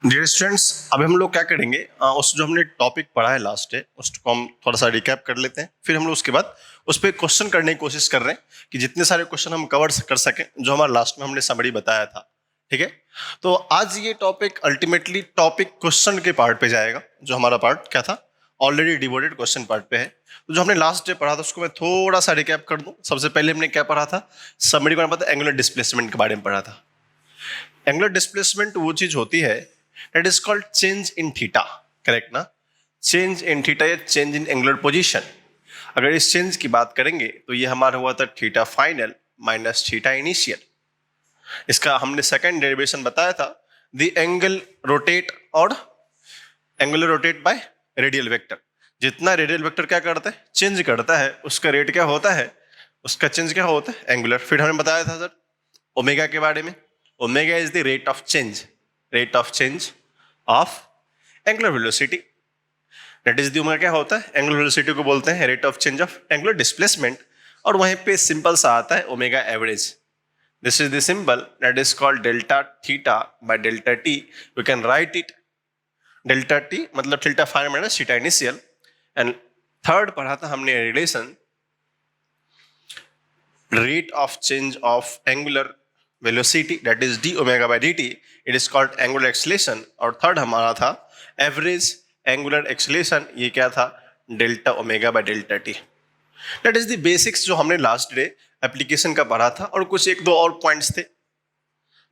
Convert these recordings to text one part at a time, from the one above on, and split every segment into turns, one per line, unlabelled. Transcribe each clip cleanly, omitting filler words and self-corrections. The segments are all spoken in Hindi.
डियर स्टूडेंट्स, अभी हम लोग क्या करेंगे, उस जो हमने टॉपिक पढ़ा है लास्ट डे उसको हम थोड़ा सा रिकैप कर लेते हैं। फिर हम लोग उसके बाद उस पर क्वेश्चन करने की कोशिश कर रहे हैं कि जितने सारे क्वेश्चन हम कवर कर सकें जो हमारा लास्ट में हमने समरी बताया था। ठीक है, तो आज ये टॉपिक अल्टीमेटली टॉपिक क्वेश्चन के पार्ट पे जाएगा। जो हमारा पार्ट क्या था, ऑलरेडी डिवोटेड क्वेश्चन पार्ट पे है। तो जो हमने लास्ट डे पढ़ा था उसको मैं थोड़ा सा रिकैप कर दूं। सबसे पहले हमने क्या पढ़ा था, समरी में पता एंगुलर डिस्प्लेसमेंट के बारे में पढ़ा था। एंगुलर डिस्प्लेसमेंट वो चीज होती है that is called change in theta, correct ना? चेंज इन थीटा या चेंज इन एंगुलर पोजीशन। अगर इस चेंज की बात करेंगे तो ये हमारा हुआ था theta final minus theta initial. इसका हमने सेकंड डेरिवेशन बताया था, द एंगल रोटेट और angular rotate bye radial vector. जितना रेडियल वेक्टर क्या करता है, चेंज करता है, उसका रेट क्या होता है, उसका चेंज क्या होता है, एंगुलर। फिर हमने बताया था सर ओमेगा के बारे में। Omega is the rate of change of angular velocity. That is the omega क्या होता है, एंगुलर वेलोसिटी को बोलते हैं rate of change of angular displacement. और वहीं पे सिंपल सा आता है omega average. This is the symbol that is called delta theta by delta T. We can write it delta T मतलब theta final minus theta initial. And third पढ़ा था हमने relation rate of change of angular velocity that is D omega by D T, it is called angular acceleration. और थर्ड हमारा था एवरेज एंगुलर एक्सेलेरेशन, ये क्या था, delta omega by delta T. That is the basics जो हमने लास्ट डे एप्लीकेशन का पढ़ा था। और कुछ एक दो और पॉइंट्स थे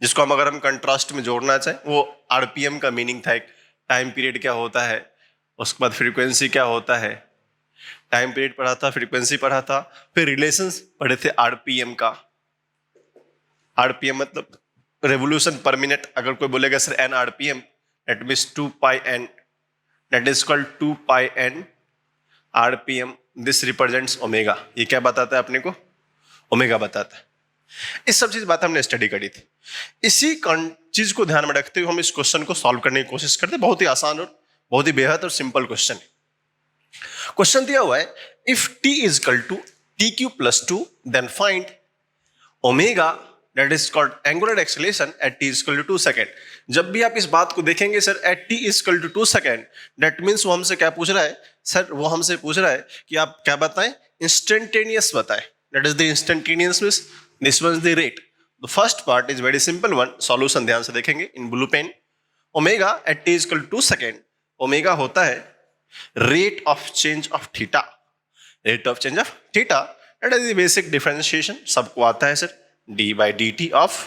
जिसको हम अगर हम कंट्रास्ट में जोड़ना चाहें, वो आरपीएम का मीनिंग था, एक टाइम पीरियड क्या होता है, उसके बाद फ्रीक्वेंसी क्या होता है, टाइम पीरियड पढ़ा था, फ्रीक्वेंसी पढ़ा था, फिर रिलेशंस पढ़े थे आरपीएम का। आरपीएम मतलब रेवोल्यूशन पर मिनट। अगर कोई बोलेगा sir N RPM, that means 2 pi N, that is called 2 pi N RPM. This represents omega. ये क्या बताता है अपने को, ओमेगा बताता है। इस सब चीज बात हमने स्टडी करी थी। इसी चीज को ध्यान में रखते हुए हम इस क्वेश्चन को सॉल्व करने की कोशिश करते हैं। बहुत ही आसान और बहुत ही बेहद और सिंपल क्वेश्चन है। क्वेश्चन दिया हुआ है, if t is equal to t cube plus 2 then find omega that is called angular acceleration at t is equal to 2 second. जब भी आप इस बात को देखेंगे sir at t is equal to 2 second, that means वो हमसे क्या पूछ रहा है सर, वो हमसे पूछ रहा है कि आप क्या बताएं, इंस्टेंटेनियस बताएं। That is the instantaneous means this one is the rate. The first part is very simple one, solution ध्यान से देखेंगे in blue pen. Omega at t is equal to 2 second, omega होता है rate of change of theta. Rate of change of theta that is the basic differentiation, सबको आता है sir, d by dt of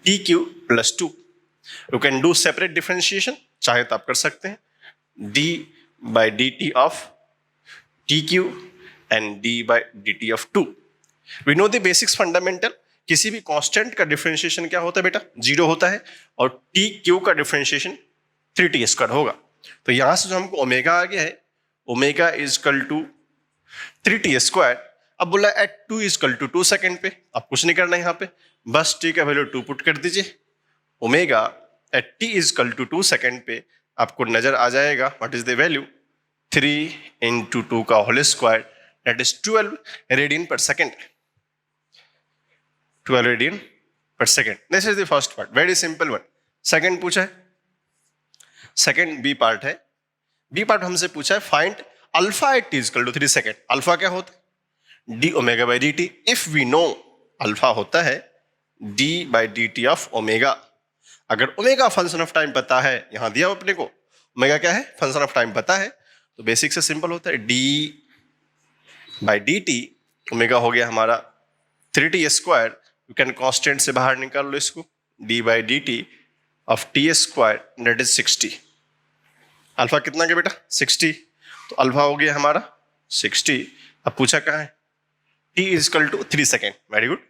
tq plus 2। You can do separate differentiation, चाहे तो आप कर सकते हैं, d by dt of tq and d by dt of 2। We know the basics fundamental। किसी भी कांस्टेंट का डिफरेंशिएशन क्या होता है बेटा, 0 होता है, और tq का डिफरेंशिएशन 3t स्क्वायर होगा। तो यहां से जो हमको ओमेगा आ गया है, omega is equal to 3t square. अब बोला at 2 is equal to 2 second पे, आप कुछ नहीं करना है यहाँ पे, बस t का वैल्यू 2 पुट कर दीजिए। Omega at t is equal to 2 second पे आपको नजर आ जाएगा what is the value, 3 into 2 का whole square that is 12 radian per second. 12 radian per second. This is the first part, very simple one. Second पूछा है, सेकेंड बी पार्ट है। बी पार्ट हमसे पूछा है find alpha at t is equal to 3 second. Alpha क्या होता है, d omega by D T. If we know alpha होता है d by D T of omega. अगर ओमेगा फंक्शन ऑफ टाइम पता है, यहां दिया अपने को ओमेगा क्या है, फंक्शन ऑफ टाइम पता है, तो बेसिक से सिंपल होता है d by D T. Omega हो गया हमारा 3t square, you can constant से बाहर निकाल लो इसको, d by D T of t square that is 60। Alpha कितना गया बेटा, 60, तो अल्फा हो गया हमारा 60। अब पूछा कहाँ है, t is equal to 3 second, very good,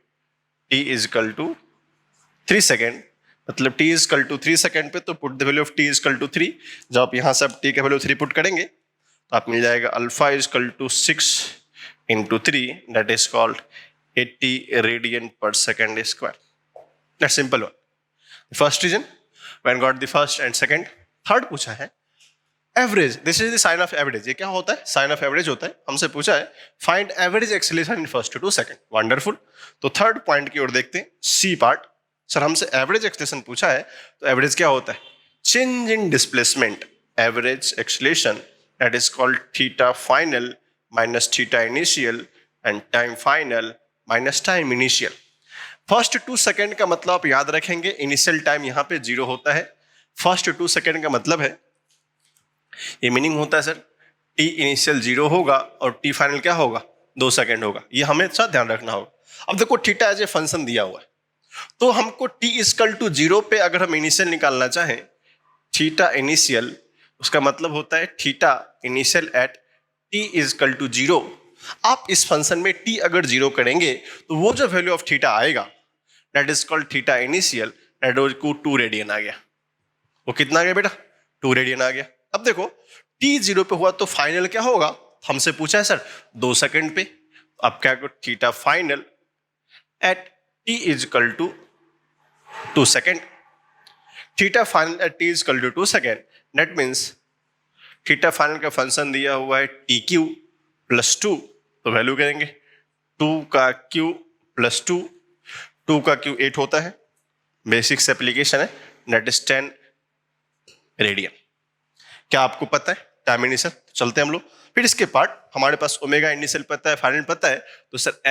t is equal to 3 second, मतलब t is equal to 3 second पे तो put the value of t is equal to 3। जब आप यहाँ से आप t का वैल्यू 3 पुट करेंगे तो आप मिल जाएगा alpha is equal to 6 into 3 that is called 80 radian per second square. That simple one. First reason when got the first and second. Third पूछा है average, this is the sign of average. ये क्या होता है, साइन ऑफ एवरेज होता है। हमसे पूछा है find average acceleration in first two 2 second. Wonderful. तो थर्ड पॉइंट की ओर देखते हैं, सी पार्ट। सर हमसे एवरेज एक्सेलरेशन पूछा है, तो एवरेज क्या होता है, change in displacement, average acceleration, that is called theta final minus theta initial and time final minus time initial. First 2 second का मतलब आप याद रखेंगे, इनिशियल टाइम यहां पे 0 होता है. फर्स्ट 2 सेकेंड का मतलब है, ये मीनिंग होता है सर, टी इनिशियल 0 होगा और टी फाइनल क्या होगा, 2 सेकेंड होगा. ये हमेशा ध्यान रखना होगा. अब देखो थीटा एज ए फंक्शन दिया हुआ है, तो हमको टी इक्वल टू 0 पे अगर हम इनिशियल निकालना चाहें, थीटा इनिशियल, उसका मतलब होता है theta initial at T equal to 0. आप इस फंक्शन में टी अगर 0 करेंगे तो वो जो वैल्यू ऑफ थीटा आएगा, that is called theta initial, that is को 2 रेडियन आ गया. वो कितना आ गया बेटा, 2 रेडियन आ गया. अब देखो टी 0 पे हुआ तो फाइनल क्या होगा, हमसे पूछा है सर 2 सेकंड पे. अब क्या करो, theta final at T is equal to 2 second. Theta final at T is equal to 2 second, that means theta final का फंक्शन दिया हुआ है टी क्यू प्लस 2, तो वैल्यू करेंगे 2 का क्यू प्लस 2, 2 का क्यू 8 होता है, बेसिक्स एप्लीकेशन है, दैट इज 10 रेडियन. क्या आपको पता है टाइम इनिशियल? चलते हैं हम लोग. फिर इसके पार्ट, हमारे पास ओमेगा इनिशियल पता है, फाइनल पता है, तो sir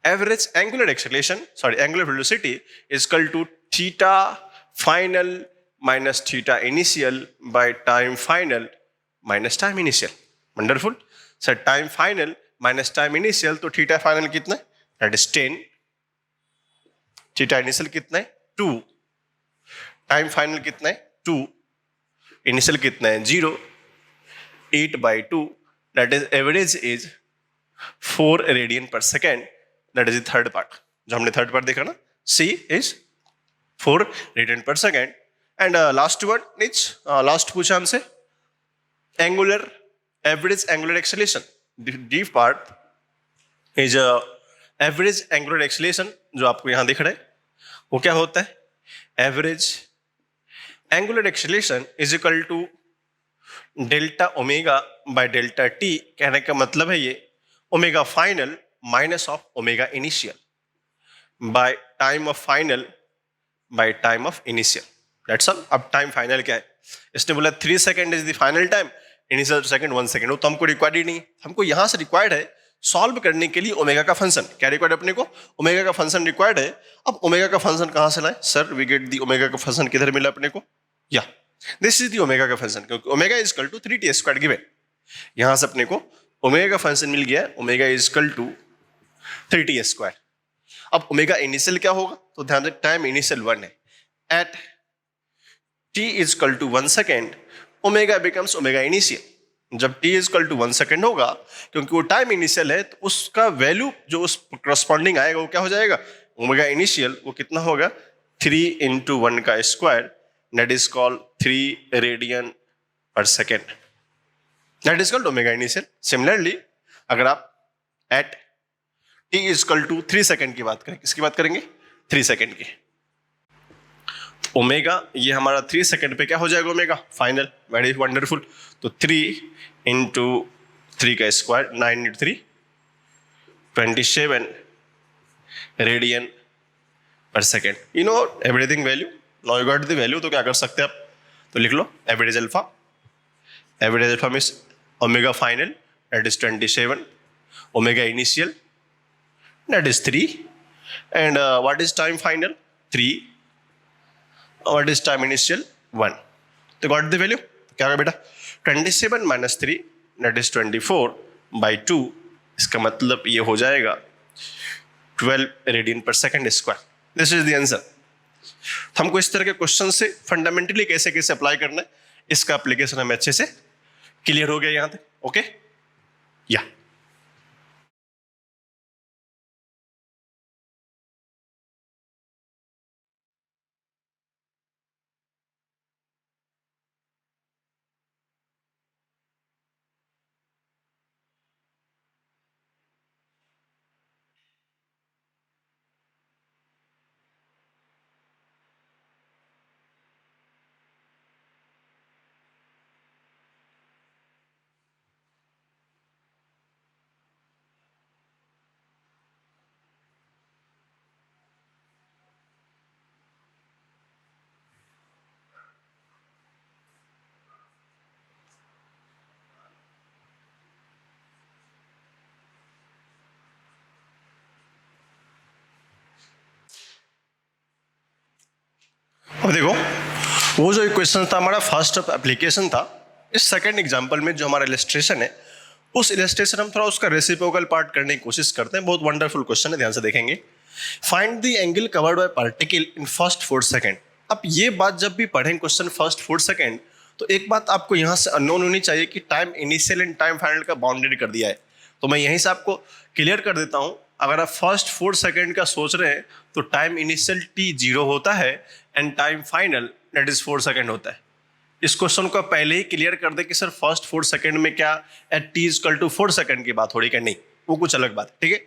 average angular acceleration, sorry angular velocity is equal to theta final minus theta initial by time final minus time initial. Wonderful sir. Time final minus time initial, तो थीटा फाइनल कितना है, दैट इज 10, थीटा इनिशियल कितना है 2, टाइम फाइनल कितना है 2, इनिशियल कितना है 0, 8 by 2, that is average is 4 radian per second, that is third part. जो हमने थर्ड पार्ट देखा ना, C is 4 radian per second. And last one is, last पूछा हमसे angular average angular acceleration. D part is average angular acceleration, जो आपको यहां दिख रहा है, वो क्या होता है, average angular acceleration is equal to delta omega by delta T. कहने का मतलब है ये omega final minus of omega initial by time of final by time of initial. That's all. अब टाइम फाइनल क्या है, इसने बोला 3 second is the final time, initial second 1 second, वो तो हमको रिक्वायर्ड ही नहीं. हमको यहां से रिक्वायर्ड है सॉल्व करने के लिए ओमेगा का फंक्शन. क्या रिक्वायर्ड अपने को, ओमेगा का फंक्शन रिक्वायर्ड है. अब ओमेगा का फंक्शन कहां से लाए sir, we get the omega का फंक्शन किधर मिला अपने को, या दिस इज दी ओमेगा का फंक्शन, क्योंकि omega is equal to 3t square given. यहां से अपने को ओमेगा का फंक्शन मिल गया, omega is equal to 3t square. अब ओमेगा इनिशियल क्या होगा, तो ध्यान दें टाइम इनिशियल 1 है, at t is equal to 1 second omega becomes omega initial. जब t is equal to 1 second होगा, क्योंकि वो टाइम इनिशियल है, तो उसका वैल्यू जो उस करस्पॉन्डिंग आएगा वो क्या हो जाएगा, ओमेगा इनिशियल. वो कितना होगा, 3 इंटू 1 का square, that is called 3 radian per second, that is called omega initial. Similarly अगर आप at t is equal to 3 second की बात करें, किसकी बात करेंगे, 3 सेकेंड की, ओमेगा ये हमारा 3 सेकेंड पे क्या हो जाएगा, ओमेगा फाइनल. Very wonderful. तो 3 इंटू 3 का square, 9 into 3 27 radian per second. You know everything value, now you got the value. तो क्या कर सकते हैं आप, तो लिख लो average alpha. Average alpha means omega final that is 27, omega initial that is 3, and what is time final 3, what is time initial 1. तो got the value, क्या होगा बेटा, 27 माइनस 3 that is 24 by 2. इसका मतलब ये हो जाएगा 12 radian per second square. This is the answer. हमको इस तरह के क्वेश्चन से फंडामेंटली कैसे कैसे अप्लाई करना है, इसका एप्लीकेशन हमें अच्छे से क्लियर हो गया यहां तक. ओके या अब देखो, वो जो इक्वेशन था हमारा फर्स्ट एप्लीकेशन था, इस सेकंड एग्जांपल में जो हमारा इलस्ट्रेशन है, उस इलस्ट्रेशन हम थोड़ा उसका रेसिप्रोकल पार्ट करने की कोशिश करते हैं। बहुत वंडरफुल क्वेश्चन है, ध्यान से देखेंगे। Find the angle covered by particle in first 4 second. अब ये बात जब भी पढ़ें क्वेश्चन फर्स्ट 4 सेकंड, तो एक बात आपको यहाँ से अननोन होनी चाहिए कि time initial and time final का बाउंडेड कर दिया है। तो मैं यहीं से आपको क्लियर कर देता हूँ, अगर आप फर्स्ट 4 सेकंड का सोच रहे हैं तो टाइम इनिशियल t 0 होता है and time final that is 4 second होता है। इस क्वेश्चन को पहले ही क्लियर कर दे कि सर फर्स्ट 4 सेकंड में क्या at t equal to 4 second की बात हो रही है, नहीं, वो कुछ अलग बात है। ठीक है,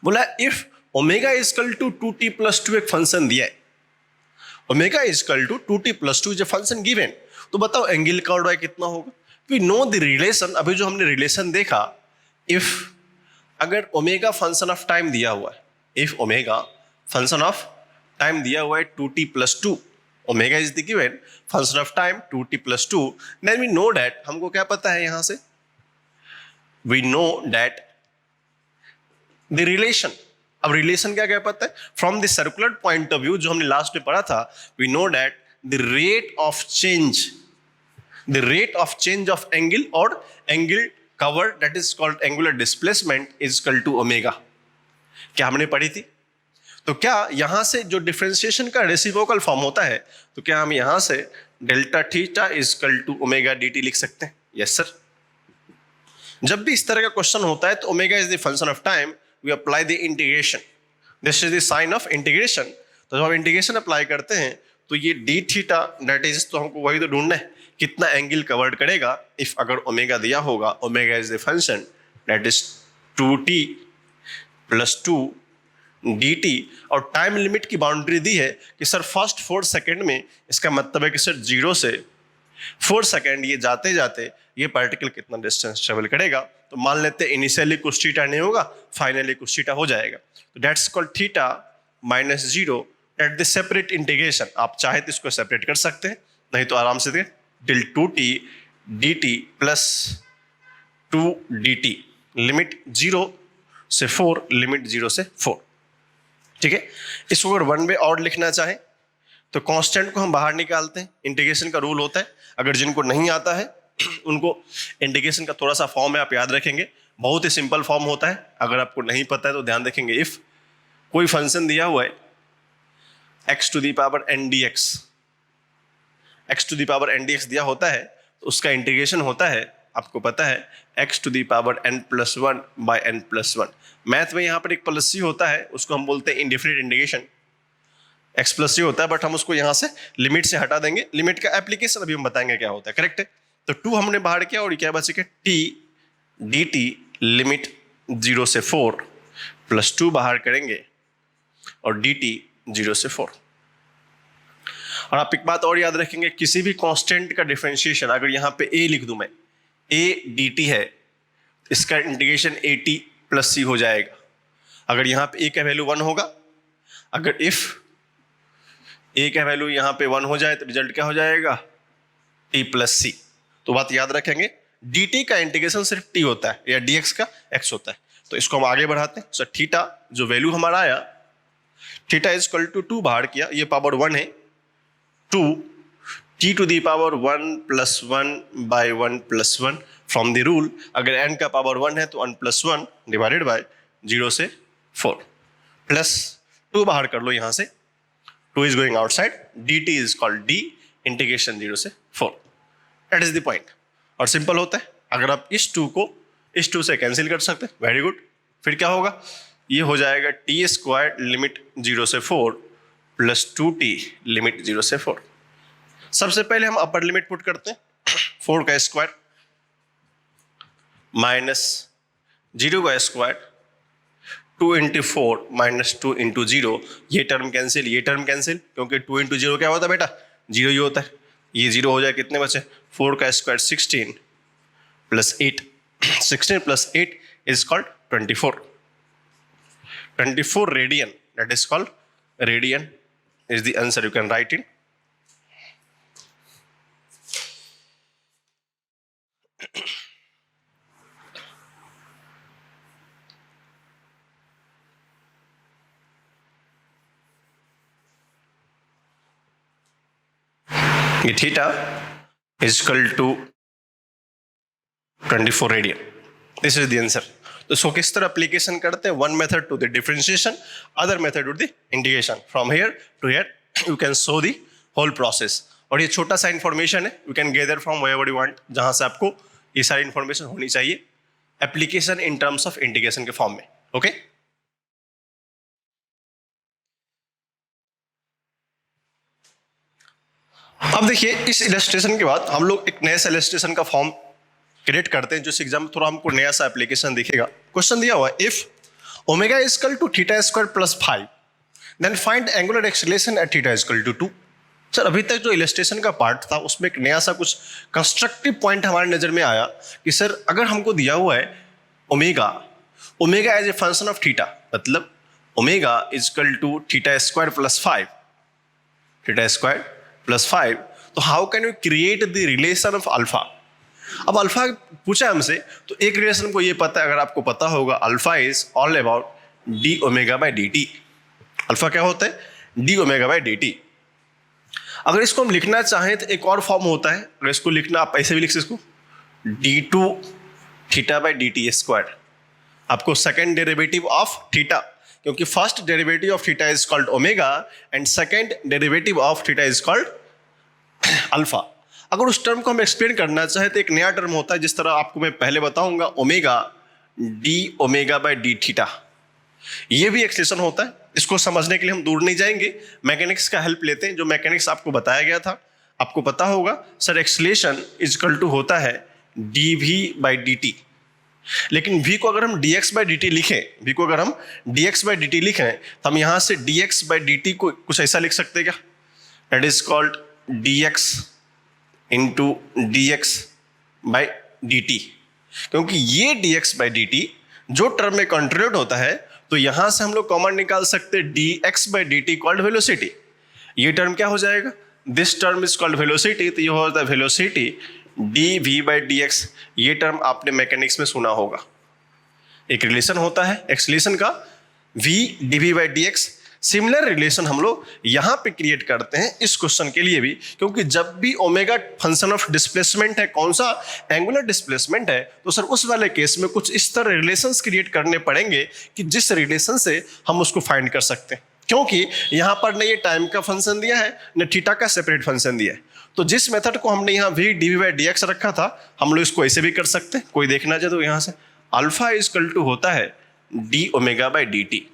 बोला if omega equal to 2t plus 2 एक फंक्शन दिया है, omega equal to 2t plus 2 जो फंक्शन गिवन, तो बताओ एंगल कवर्ड बाय कितना होगा। वी नो द रिलेशन, अभी जो हमने रिलेशन देखा, इफ अगर ओमेगा फंक्शन ऑफ टाइम दिया हुआ है, if omega function of time दिया हुआ है 2t plus 2, omega is the given function of time 2t plus 2, then we know that, हमको क्या पता है यहां से, we know that the relation. अब रिलेशन क्या क्या पता है, from the circular point of view जो हमने लास्ट में पढ़ा था, we know that the rate of change, the rate of change of angle or angle cover that is called angular displacement is equal to omega। क्या हमने पढ़ी थी? तो क्या यहां से जो डिफरेंशिएशन का रेसिप्रोकल फॉर्म होता है, तो क्या हम यहां से delta theta is equal to omega dt लिख सकते हैं? Yes sir. जब भी इस तरह का क्वेश्चन होता है तो omega is the function of time, we apply the integration, this is the sign of integration. तो जब हम इंटीग्रेशन अप्लाई करते हैं तो ये डी थीटा दैट इज, तो हमको वही तो ढूंढना है कितना एंगल कवर्ड करेगा। इफ अगर ओमेगा दिया होगा, omega is the function that is 2t plus 2 dt, और टाइम लिमिट की बाउंड्री दी है कि सर फर्स्ट 4 सेकंड में, इसका मतलब है कि सर 0 से 4 सेकंड ये जाते जाते ये पार्टिकल कितना डिस्टेंस ट्रेवल करेगा। तो मान लेते हैं इनिशियली कुछ थीटा नहीं होगा, फाइनली कुछ थीटा हो जाएगा। तो that's called theta minus 0 at the separate integration. आप चाहे तो इसको सेपरेट कर सकते हैं, नहीं तो आराम से दें till 2t dt plus 2 dt, limit 0 से 4, लिमिट 0 से 4। ठीक है, इसको अगर वन वे और लिखना चाहें तो कांस्टेंट को हम बाहर निकालते हैं, इंटीग्रेशन का रूल होता है। अगर जिनको नहीं आता है उनको इंटीग्रेशन का थोड़ा सा फॉर्म है, आप याद रखेंगे, बहुत ही सिंपल फॉर्म होता है। अगर आपको नहीं पता है तो ध्यान रखेंगे, इफ कोई फंक्शन दिया हुआ है x to the power n dx, x to the power n dx दिया होता है तो उसका इंटीग्रेशन होता है, आपको पता है, x to the power n plus 1 by n plus 1। Math में यहाँ पर एक प्लस सी होता है, उसको हम बोलते हैं इंडिफिनिट इंटीग्रेशन, x प्लस सी होता है, बट हम उसको यहाँ से लिमिट से हटा देंगे। लिमिट का एप्लीकेशन अभी हम बताएंगे क्या होता है, करेक्ट है। तो 2 हमने बाहर किया और क्या बचे के t dt, लिमिट 0 से 4 प्लस 2 बाहर करेंगे और dt 0 से 4। और आप एक बात और याद रखेंगे, किसी भी कांस्टेंट का डिफरेंशिएशन, अगर यहाँ पे a लिख दूं मैं, a dt है, इसका इंटीग्रेशन at प्लस c हो जाएगा। अगर यहाँ पे a का वैल्यू 1 होगा, अगर इफ a का वैल्यू यहाँ पे 1 हो जाए तो रिजल्ट क्या हो जाएगा, t प्लस c। तो बात याद रखेंगे, dt का इंटीग्रेशन सिर्फ t होता है या dx का x होता है। तो इसको हम आगे बढ़ाते हैं। सो थीटा जो वैल्यू हमारा आया, थीटा इज इक्वल टू 2 बाहर किया, ये पावर 1 है, 2 t to the power 1 plus 1 by 1 plus 1 from the rule. अगर n का पावर 1 है तो 1 प्लस 1 डिवाइडेड बाय 0 से 4 प्लस 2 बाहर कर लो यहाँ से, 2 is going outside, dt is called d integration 0 से 4। That is the point. और सिंपल होता है, अगर आप इस 2 को इस 2 से कैंसिल कर सकते हैं, वेरी गुड। फिर क्या होगा, ये हो जाएगा t स्क्वायर लिमिट 0 से 4 प्लस 2t लिमिट 0 से 4। सबसे पहले हम अपर लिमिट पुट करते हैं, 4 का स्क्वायर माइनस 0 का स्क्वायर, 2 इंटू 4 माइनस 2 इंटू 0, ये टर्म कैंसिल, ये टर्म कैंसिल, क्योंकि 2 इंटू 0 क्या होता है बेटा, 0 ही होता है। ये 0 हो जाए, कितने बचे, 4 का square 16 plus 8, 16 plus 8 is called 24, 24 radian, that is called radian is the answer you can write in। ये theta is equal to 24 radian. This is the answer. तो इसको किस तरह एप्लीकेशन करते हैं? One method to the differentiation, other method to the integration. From here to here you can show the whole process. और ये छोटा सा इंफॉर्मेशन है, you can gather from wherever you want, जहां से आपको ये सारी इंफॉर्मेशन होनी चाहिए। Application in terms of integration के फॉर्म में। ओके अब देखिए, इस इलस्ट्रेशन के बाद हम लोग एक नया सा इलस्ट्रेशन का फॉर्म क्रिएट करते हैं, जो इस एग्जाम में थोड़ा हमको नया सा एप्लीकेशन दिखेगा। क्वेश्चन दिया हुआ है, if omega is equal to theta square plus 5 then find angular acceleration at theta is equal to 2। Sir अभी तक जो इलस्ट्रेशन का पार्ट था उसमें एक नया सा कुछ कंस्ट्रक्टिव पॉइंट हमारे नजर में आया कि सर अगर हमको दिया हुआ है omega, omega as a function of theta, मतलब omega is equal to theta square plus 5, theta square plus 5, तो how can you create the relation of alpha. अब अल्फा पूछा हमसे, तो एक रिलेशन को ये पता है, अगर आपको पता होगा, alpha is all about D omega by D T. Alpha क्या होता है? D omega by D T. अगर इसको हम लिखना चाहें तो एक और फॉर्म होता है, अगर इसको लिखना आप ऐसे भी लिख सकते, इसको d to theta by D t square. आपको सेकेंड डेरिवेटिव ऑफ थीटा, क्योंकि first derivative of theta is called omega and second derivative of theta is called alpha. अगर उस टर्म को हम एक्सप्लेन करना चाहें तो एक नया टर्म होता है, जिस तरह आपको मैं पहले बताऊंगा, omega d omega by d theta. ये भी एक्सप्रेशन होता है। इसको समझने के लिए हम दूर नहीं जाएंगे, मैकेनिक्स का हेल्प लेते हैं। जो मैकेनिक्स आपको बताया गया था, आपको पता होगा sir acceleration is equal to होता है d v by D t. लेकिन v को अगर हम dx बाई डी टी लिखें, v को अगर हम dx बाई डी टी लिखें, तो हम यहां से dx बाई डी टी को कुछ ऐसा लिख सकते हैं क्या? That is called dx into dx by D T. क्योंकि ये dx बाई डी टी जो टर्म में कंट्रीब्यूट होता है, तो यहां से हम लोग कॉमन निकाल सकते हैं dx by D t called velocity. ये टर्म क्या हो जाएगा? This term is called velocity, तो ये होता है velocity d v by d x. ये टर्म आपने मैकेनिक्स में सुना होगा। एक रिलेशन होता है एक्सीलरेशन का, v d v by d x. Similar relation हम लोग यहां पे क्रिएट करते हैं इस क्वेश्चन के लिए भी, क्योंकि जब भी ओमेगा फंक्शन ऑफ डिस्प्लेसमेंट है, कौन सा? एंगुलर डिस्प्लेसमेंट है, तो सर उस वाले केस में कुछ इस तरह रिलेशंस क्रिएट करने पड़ेंगे कि जिस रिलेशन से हम उसको फाइंड कर सकते हैं। क्योंकि यहां पर न ये टाइम का फंक्शन दिया है, न थीटा का सेपरेट फंक्शन दिया है। तो जिस मेथड को हमने यहाँ v d v by d x रखा था, हम लोग इसको ऐसे भी कर सकते हैं। कोई देखना चाहे तो यहाँ से अल्फा इज इक्वल टू होता है D omega by D T.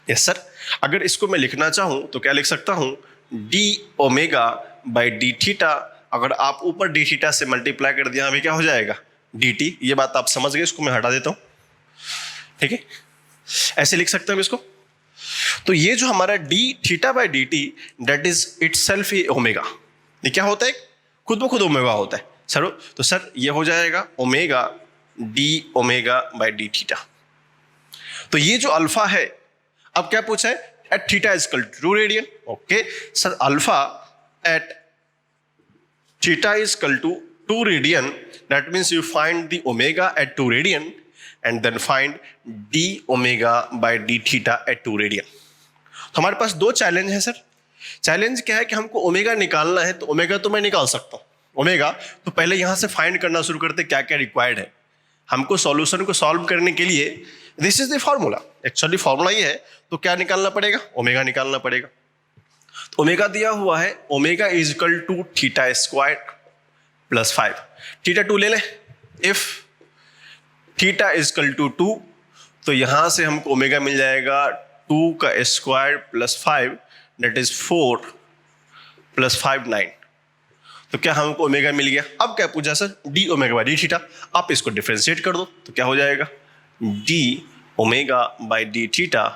Yes sir, अगर इसको मैं लिखना चाहूँ तो क्या लिख सकता हूँ? D omega by d theta. अगर आप ऊपर डी थीटा से मल्टीप्लाई कर दिया, अभी क्या हो जाएगा? D T. ये बात आप समझ गए, इसको मैं हटा देता हूँ। ठीक है, ऐसे लिख सकते हैं इसको। तो ये जो हमारा D theta by D T that is itself A omega. ये क्या होता है? खुद ब खुद ओमेगा होता है सर। तो सर ये हो जाएगा omega d omega by d theta. तो ये जो अल्फा है, अब क्या पूछा है? At theta is equal to 2 radian. Okay sir, alpha at theta is equal to 2 radian, that means you find the omega at 2 radian and then find d omega by d theta at 2 radian. तो हमारे पास दो चैलेंज है सर। चैलेंज क्या है कि हमको ओमेगा निकालना है, तो ओमेगा तो मैं निकाल सकता हूँ ओमेगा, तो पहले यहाँ से फाइंड करना शुरू करते क्या क्या रिक्वायर्ड है हमको सॉल्यूशन को सॉल्व करने के लिए। This is the formula, actually formula ये है। तो क्या निकालना पड़ेगा? ओमेगा निकालना पड़ेगा। तो ओमेगा दिया हुआ है, omega is equal to theta square plus 5। Theta 2 ले लें। If theta is equal to 2, तो यहां से हमको ओमेगा मिल जाएगा 2 का square plus 5, that is 4 plus 5 9। तो क्या हमको ओमेगा मिल गया? अब क्या पूछा sir? D omega by d theta. आप इसको डिफरेंशिएट कर दो, तो क्या हो जाएगा? D omega by d theta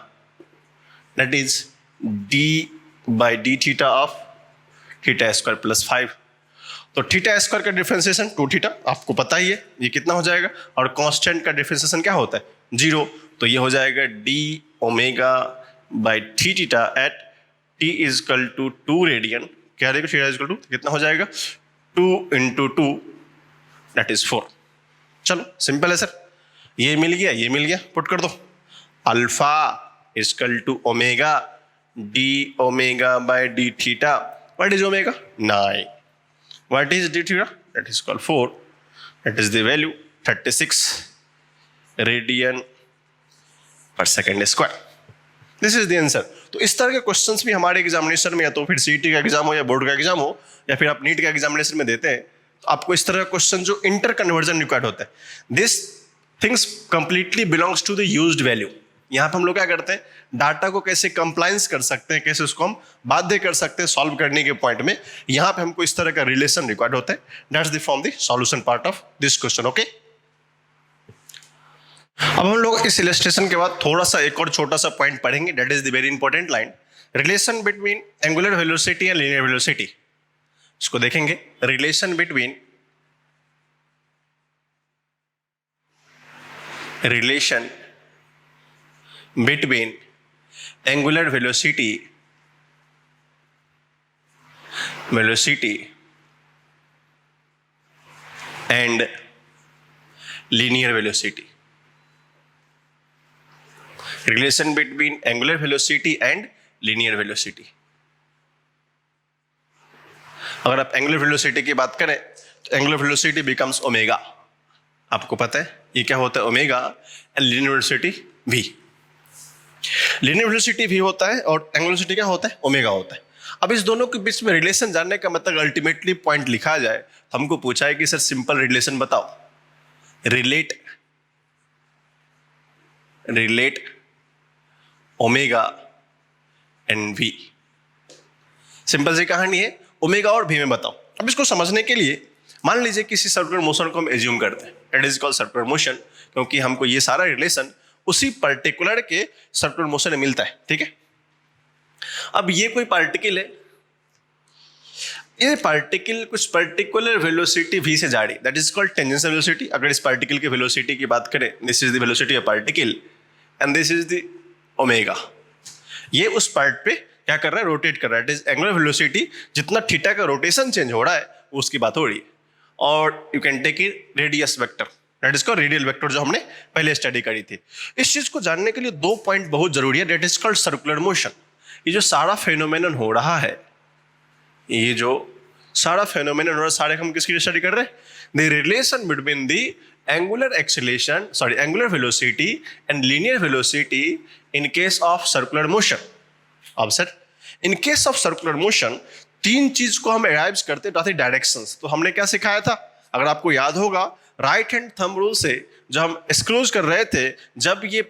that is D by d theta of theta square plus 5। तो थीटा स्क्वायर का डिफरेंशिएशन 2 थीटा, आपको पता ही है ये कितना हो जाएगा। और कांस्टेंट का डिफरेंशिएशन क्या होता है? 0। तो ये हो जाएगा d omega by d theta at T is equal to 2 radian. क्या देखो, थीटा इज इक्वल टू कितना हो जाएगा? 2 इंटू 2 दैट इज 4। चलो सिंपल है सर, ये मिल गया, ये मिल गया, पुट कर दो। Alpha is equal to omega d omega by d theta, What is omega? 9. What is d theta? That is called 4. That is the value 36 radian per second square. This is the answer. तो इस तरह के क्वेश्चंस भी हमारे एग्जामिनेशन में, या तो फिर सीईटी का एग्जाम हो या बोर्ड का एग्जाम हो या फिर आप नीट का एग्जामिनेशन में देते हैं, तो आपको इस तरह का क्वेश्चन जो इंटर कन्वर्जन रिक्वायर्ड होता है, this things completely belongs to the used value. यहाँ पर हम लोग क्या करते हैं, डाटा को कैसे कंप्लायंस कर सकते हैं, कैसे उसको हम बाध्य कर सकते हैं सॉल्व करने के पॉइंट में, यहाँ पे हमको इस तरह का रिलेशन रिक्वायर्ड होता है. That's the from the solution part of this question. Okay, अब हम लोग इस इलस्ट्रेशन के बाद थोड़ा सा एक और छोटा सा पॉइंट पढ़ेंगे. That is the very important line, relation between angular velocity and linear velocity. इसको देखेंगे, relation between angular velocity and linear velocity. Relation between angular velocity and linear velocity. अगर आप एंगुलर वेलोसिटी की बात करें तो एंगुलर वेलोसिटी बिकम्स ओमेगा. आपको पता है ये क्या होता है, omega, and linear velocity v. Linear velocity v होता है और एंगुलर वेलोसिटी क्या होता है, ओमेगा होता है. अब इस दोनों के बीच में रिलेशन जानने का मतलब अल्टीमेटली पॉइंट लिखा जाए तो हमको पूछा है कि सर सिंपल रिलेशन बताओ, relate omega and v. Simple सी कहानी है, ओमेगा और v में बताओ. अब इसको समझने के लिए मान लीजिए किसी सर्कुलर मोशन को हम एज्यूम करते हैं, that is called circular motion, क्योंकि हमको ये सारा रिलेशन उसी पर्टिकुलर के सर्कुलर मोशन में मिलता है. ठीक है, अब ये कोई पार्टिकल है, ये पार्टिकल कुछ पर्टिकुलर वेलोसिटी v से जा रही, that is called tangential velocity. अगर इस पार्टिकल की वेलोसिटी की बात करें, this is the velocity of particle and this is the omega. ये उस पार्ट पे क्या कर रहा है, रोटेट कर रहा है. इट इज एंगुलर वेलोसिटी, जितना थीटा का रोटेशन चेंज हो रहा है उसकी बात हो रही है. और you can take it radius vector, that is called radial vector, जो हमने पहले स्टडी करी थी. इस चीज को जानने के लिए दो पॉइंट बहुत जरूरी है, that is called circular motion. ये जो सारा फेनोमेनन हो रहा है, ये जो सारा फेनोमेनन हो रहा है, सारे हम किसकी स्टडी कर रहे हैं, the relation between the angular acceleration, sorry angular velocity and linear velocity in case of circular motion. अब sir in case of circular motion तीन चीज को हम अराइव करते हैं, डायरेक्शंस. तो हमने क्या सिखाया था, अगर आपको याद होगा, राइट हैंड थंब रूल से जब हम एक्सक्लूज कर रहे थे, जब ये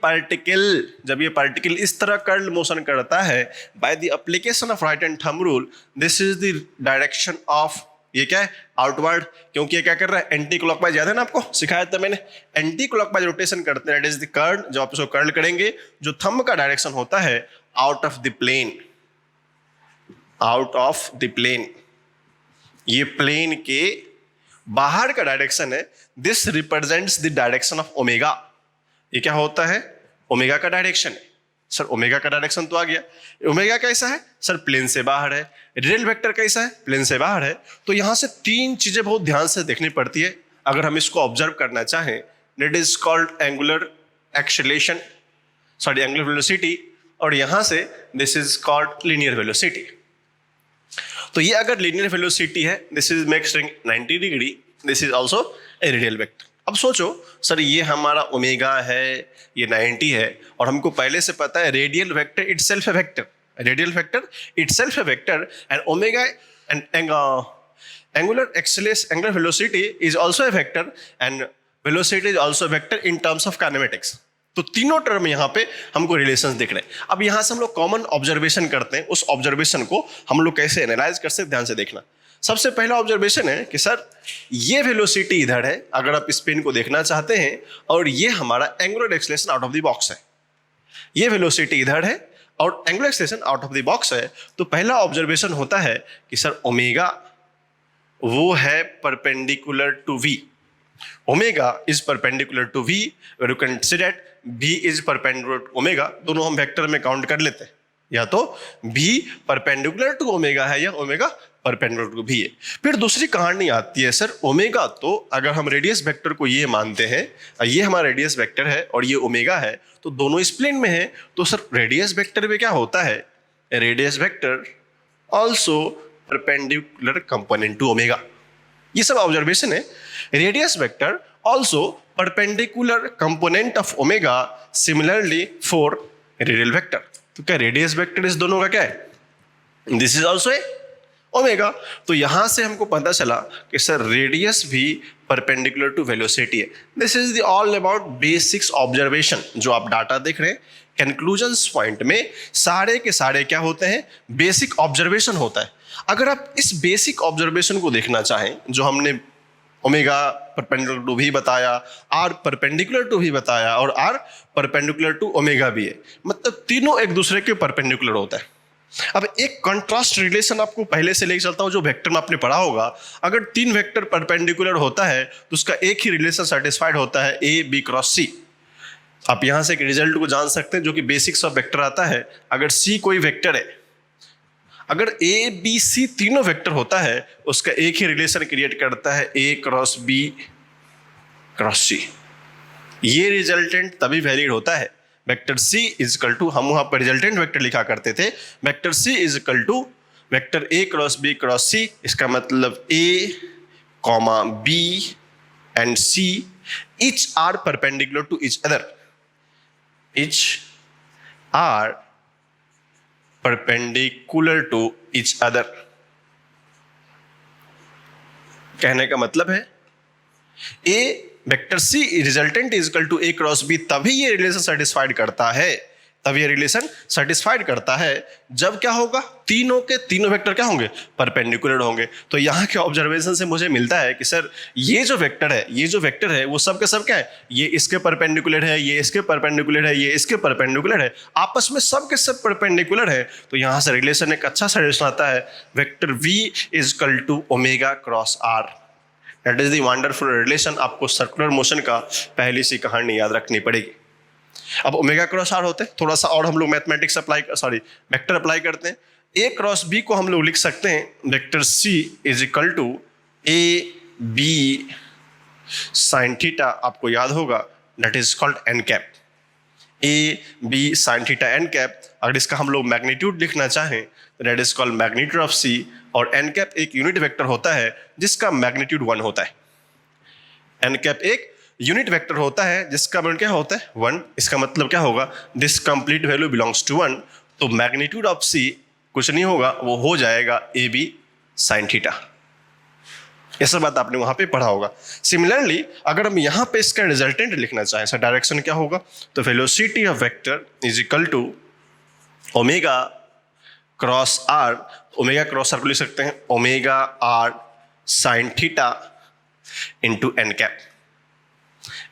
पार्टिकल इस तरह कर्ल मोशन करता है, by the application of right hand thumb rule, this is the direction of, ये क्या है, आउटवर्ड. क्योंकि ये क्या कर रहा है, एंटी क्लॉकवाइज. याद है ना, आपको सिखाया था मैंने, एंटी क्लॉकवाइज रोटेशन करते हैं, दैट इज द कर्ल. जब आप इसको कर्ल करेंगे, जो थंब का डायरेक्शन होता है आउट ऑफ द प्लेन, ये प्लेन के बाहर का डायरेक्शन है. This represents the direction of omega. ये क्या होता है, ओमेगा का डायरेक्शन है. सर ओमेगा का डायरेक्शन तो आ गया, ओमेगा कैसा है, सर प्लेन से बाहर है. रेडियल वेक्टर कैसा है, प्लेन से बाहर है. तो यहां से तीन चीजें बहुत ध्यान से देखनी पड़ती है अगर हम इसको ऑब्जर्व करना चाहें. That is called angular acceleration, sorry angular velocity, और यहां से this is called linear velocity. तो ये अगर लीनियर वेलोसिटी है, this is makes 90 degree, this is also a radial vector. अब सोचो सर ये हमारा ओमेगा है, ये 90 है, और हमको पहले से पता है रेडियल वेक्टर इटसेल्फ है vector, and omega and angular acceleration, angular velocity is also a vector, and velocity is also vector in terms of kinematics. तो तीनों टर्म यहाँ पे हमको रिलेशंस दिख रहे हैं. अब यहाँ से हम लोग कॉमन ऑब्जर्वेशन करते हैं, उस ऑब्जर्वेशन को हम लोग कैसे एनालाइज कर सकते हैं, ध्यान से देखना. सबसे पहला ऑब्जर्वेशन है कि सर ये वेलोसिटी इधर है, अगर आप स्पिन को देखना चाहते हैं, और ये हमारा angular acceleration out of the box है. ये वेलोसिटी इधर है और angular acceleration out of the box है. तो पहला ऑब्जर्वेशन होता है कि सर ओमेगा वो है perpendicular to v. Omega is perpendicular to v, where you can see that v is perpendicular to omega. दोनों हम वेक्टर में काउंट कर लेते हैं, या तो v परपेंडिकुलर टू ओमेगा है या ओमेगा परपेंडिकुलर टू v है. फिर दूसरी कहानी आती है, सर ओमेगा तो अगर हम रेडियस वेक्टर को ये मानते हैं, ये हमारा रेडियस वेक्टर है और ये ओमेगा है, तो दोनों इस प्लेन में है. तो सर रेडियस वेक्टर में क्या होता है, radius vector also perpendicular component to omega. ये सब ऑब्जर्वेशन है। Radius vector also perpendicular component of omega, similarly for radial vector. तो क्या रेडियस वेक्टर इस दोनों का क्या है? This is also a omega. तो यहां से हमको पता चला कि सर रेडियस भी परपेंडिकुलर टू वेलोसिटी है। This is the all about basics observation. जो आप डाटा देख रहे हैं कंक्लूजन्स पॉइंट में सारे के सारे क्या होते हैं? बेसिक ऑब्जर्वेशन होता है। अगर आप इस बेसिक ऑब्जर्वेशन को देखना चाहें, जो हमने ओमेगा परपेंडिकुलर टू भी बताया, आर परपेंडिकुलर टू भी बताया और आर परपेंडिकुलर टू ओमेगा भी है, मतलब तीनों एक दूसरे के परपेंडिकुलर होता है। अब एक कंट्रास्ट रिलेशन आपको पहले से लेके चलता हूं, जो वेक्टर में आपने पढ़ा होगा। अगर तीन वेक्टर परपेंडिकुलर होता है तो उसका एक ही रिलेशन सेटिस्फाइड होता है, ए बी क्रॉस सी। आप यहां से एक रिजल्ट को जान सकते हैं जो कि बेसिक्स ऑफ वेक्टर आता है। अगर सी कोई वेक्टर है, अगर ए बी सी तीनों वेक्टर होता है, उसका एक ही रिलेशन क्रिएट करता है, A cross B cross C. ये रिजल्टेंट तभी वैलिड होता है। Vector C is equal to, हम वहां पर रिजल्टेंट वेक्टर लिखा करते थे, vector C is equal to vector A cross B cross C. इसका मतलब A comma B and C each are perpendicular to each other, each are perpendicular to each other। कहने का मतलब है A vector C resultant is equal to A cross B, तभी ये रिलेशन सेटिस्फाइड करता है, तब ये रिलेशन सेटिस्फाइड करता है जब क्या होगा? तीनों के तीनों वेक्टर क्या होंगे? परपेंडिकुलर होंगे। तो यहाँ के ऑब्जर्वेशन से मुझे मिलता है कि सर ये जो वेक्टर है वो सब के सब क्या है? ये इसके परपेंडिकुलर है, ये इसके परपेंडिकुलर है, ये इसके परपेंडिकुलर है, आपस में सब के सब परपेंडिकुलर है। तो यहाँ से रिलेशन एक अच्छा सा रिलेशन आता है, vector v is equal to omega cross are. That is the wonderful relation. आपको सर्कुलर मोशन का पहली सी कहानी याद रखनी पड़ेगी। अब ओमेगा क्रॉस आर होते हैं, थोड़ा सा और हम लोग मैथमेटिक्स वेक्टर अप्लाई करते हैं। ए क्रॉस बी को हम लोग लिख सकते हैं vector C is equal to A B sine theta. आपको याद होगा that is called N cap, A B sine theta N cap. अगर इसका हम लोग मैग्नीट्यूड लिखना चाहें तो that is called magnitude of C. और एन कैप एक यूनिट वेक्टर होता है जिसका मैग्नीट्यूड 1 होता है। एन कैप एक यूनिट वेक्टर होता है जिसका मैग्नीट्यूड क्या होता है? 1। इसका मतलब क्या होगा? This complete value belongs to 1। तो मैग्नीट्यूड ऑफ सी कुछ नहीं होगा, वो हो जाएगा ए बी साइन थीटा। ये सब बात आपने वहां पे पढ़ा होगा। सिमिलरली अगर हम यहाँ पे इसका रिजल्टेंट लिखना चाहें, सर डायरेक्शन क्या होगा? तो velocity of vector is equal to omega cross r. Omega cross r को लिख सकते हैं omega r sine theta into n cap.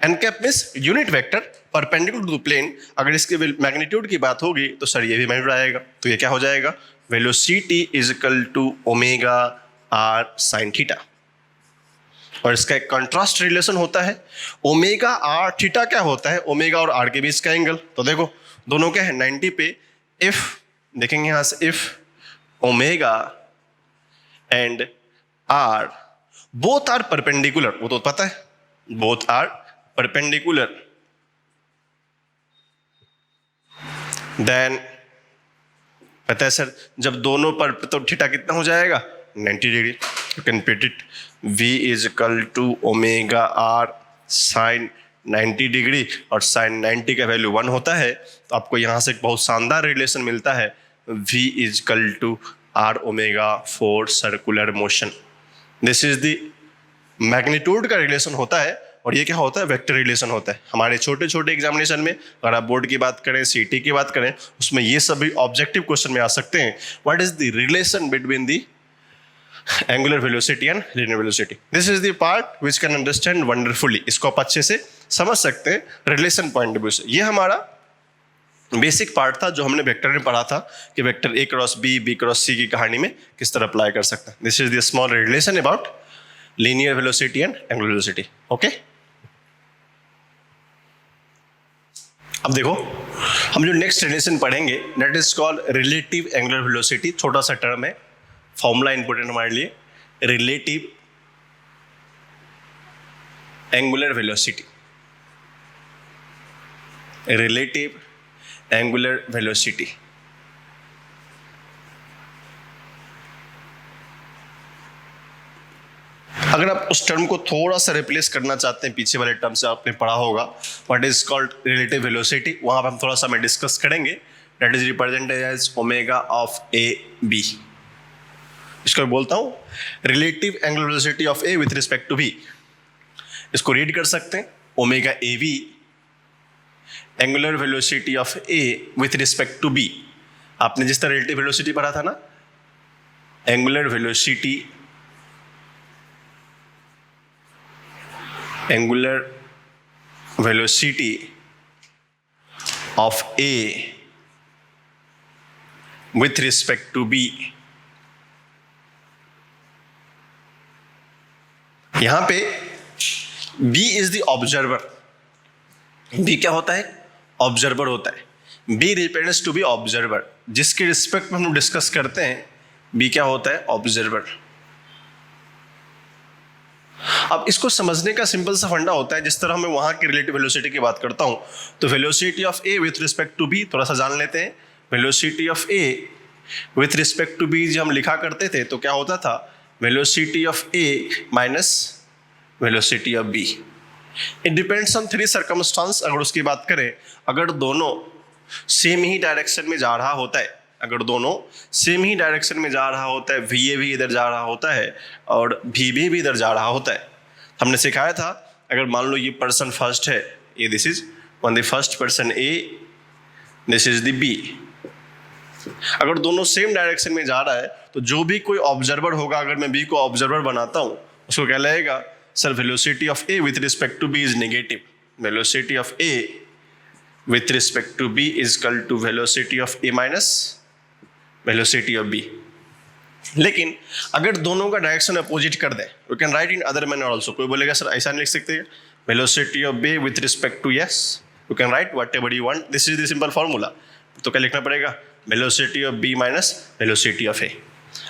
N cap means unit vector perpendicular to plane. अगर इसके मैग्नीट्यूड की बात होगी तो सर ये भी मैग्नीट्यूड आएगा। तो ये क्या हो जाएगा? Velocity is equal to omega r sine theta. और इसका एक कंट्रास्ट रिलेशन होता है, ओमेगा आर थीटा क्या होता है? ओमेगा और आर के बीच का एंगल। तो देखो दोनों क्या है? 90 पे। इफ देखेंगे यहां से, if omega and r both are perpendicular, वो तो पता है, बोथ आर परपेंडिकुलर, देन पता है सर जब दोनों पर तो थीटा कितना हो जाएगा? 90 degree. You can put it v is equal to omega r sine 90 degree, और साइन 90 का वैल्यू 1 होता है। तो आपको यहाँ से एक बहुत शानदार रिलेशन मिलता है, v is equal to are omega for circular motion. This is the magnitude का रिलेशन होता है, और ये क्या होता है? वेक्टर रिलेशन होता है। हमारे छोटे छोटे एग्जामिनेशन में, अगर आप बोर्ड की बात करें, सीटी की बात करें, उसमें ये सभी ऑब्जेक्टिव क्वेश्चन में आ सकते हैं। What is the relation between the angular velocity and linear velocity? This is the part which can understand wonderfully. इसको आप अच्छे से समझ सकते हैं रिलेशन पॉइंट ऑफ व्यू से। ये हमारा बेसिक पार्ट था जो हमने वेक्टर में पढ़ा था कि vector A cross B cross C की कहानी में किस तरह अप्लाई कर सकते हैं। This is the small relation about linear velocity and angular velocity. Okay, अब देखो हम जो नेक्स्ट रिलेशन पढ़ेंगे that is called relative angular velocity. छोटा सा टर्म है, फॉर्मूला इंपोर्टेंट हमारे लिए। Relative angular velocity, relative angular velocity. अगर आप उस टर्म को थोड़ा सा रिप्लेस करना चाहते हैं पीछे वाले टर्म से, आपने पढ़ा होगा what is called relative velocity, वहां पर हम थोड़ा सा मैं डिस्कस करेंगे, that is represented as omega of A B. इसको बोलता हूं relative angular velocity of A with respect to B. इसको रीड कर सकते हैं omega A v angular velocity of A with respect to B. आपने जिस तरह रिलेटिव वेलोसिटी पढ़ा था ना, angular velocity of A with respect to B. यहां पे B is the observer. B क्या होता है? ऑब्जर्वर होता है। B represents to B observer, जिसके रिस्पेक्ट में हम डिस्कस करते हैं बी क्या होता है? ऑब्जर्वर। अब इसको समझने का सिंपल सा फंडा होता है, जिस तरह मैं वहां की रिलेटिव वेलोसिटी की बात करता हूं, तो velocity of A with respect to B थोड़ा सा जान लेते हैं। Velocity of A with respect to B जब हम लिखा करते थे तो क्या होता था? Velocity of A minus velocity of B. It depends on three circumstance. अगर उसकी बात करें, अगर दोनों सेम ही डायरेक्शन में जा रहा होता है, अगर दोनों सेम ही डायरेक्शन में जा रहा होता है, वी ए भी इधर जा रहा होता है और वी बी भी इधर जा रहा होता है, हमने सिखाया था अगर मान लो ये पर्सन फर्स्ट है, ये this is one the first person A, this is the B. अगर दोनों सेम डायरेक्शन में जा रहा है तो जो भी कोई ऑब्जर्वर होगा, अगर मैं बी को ऑब्जर्वर बनाता हूं, उसको क्या लगेगा? Sir velocity of A with respect to B is negative. Velocity of A with respect to B is equal to velocity of A minus velocity of B. लेकिन अगर दोनों का डायरेक्शन अपोजिट कर दें, you can write in other manner also. कोई बोलेगा सर ऐसा नहीं लिख सकते, velocity of B with respect to S, you can write whatever you want, this is the simple formula. तो क्या लिखना पड़ेगा? Velocity of B minus velocity of A.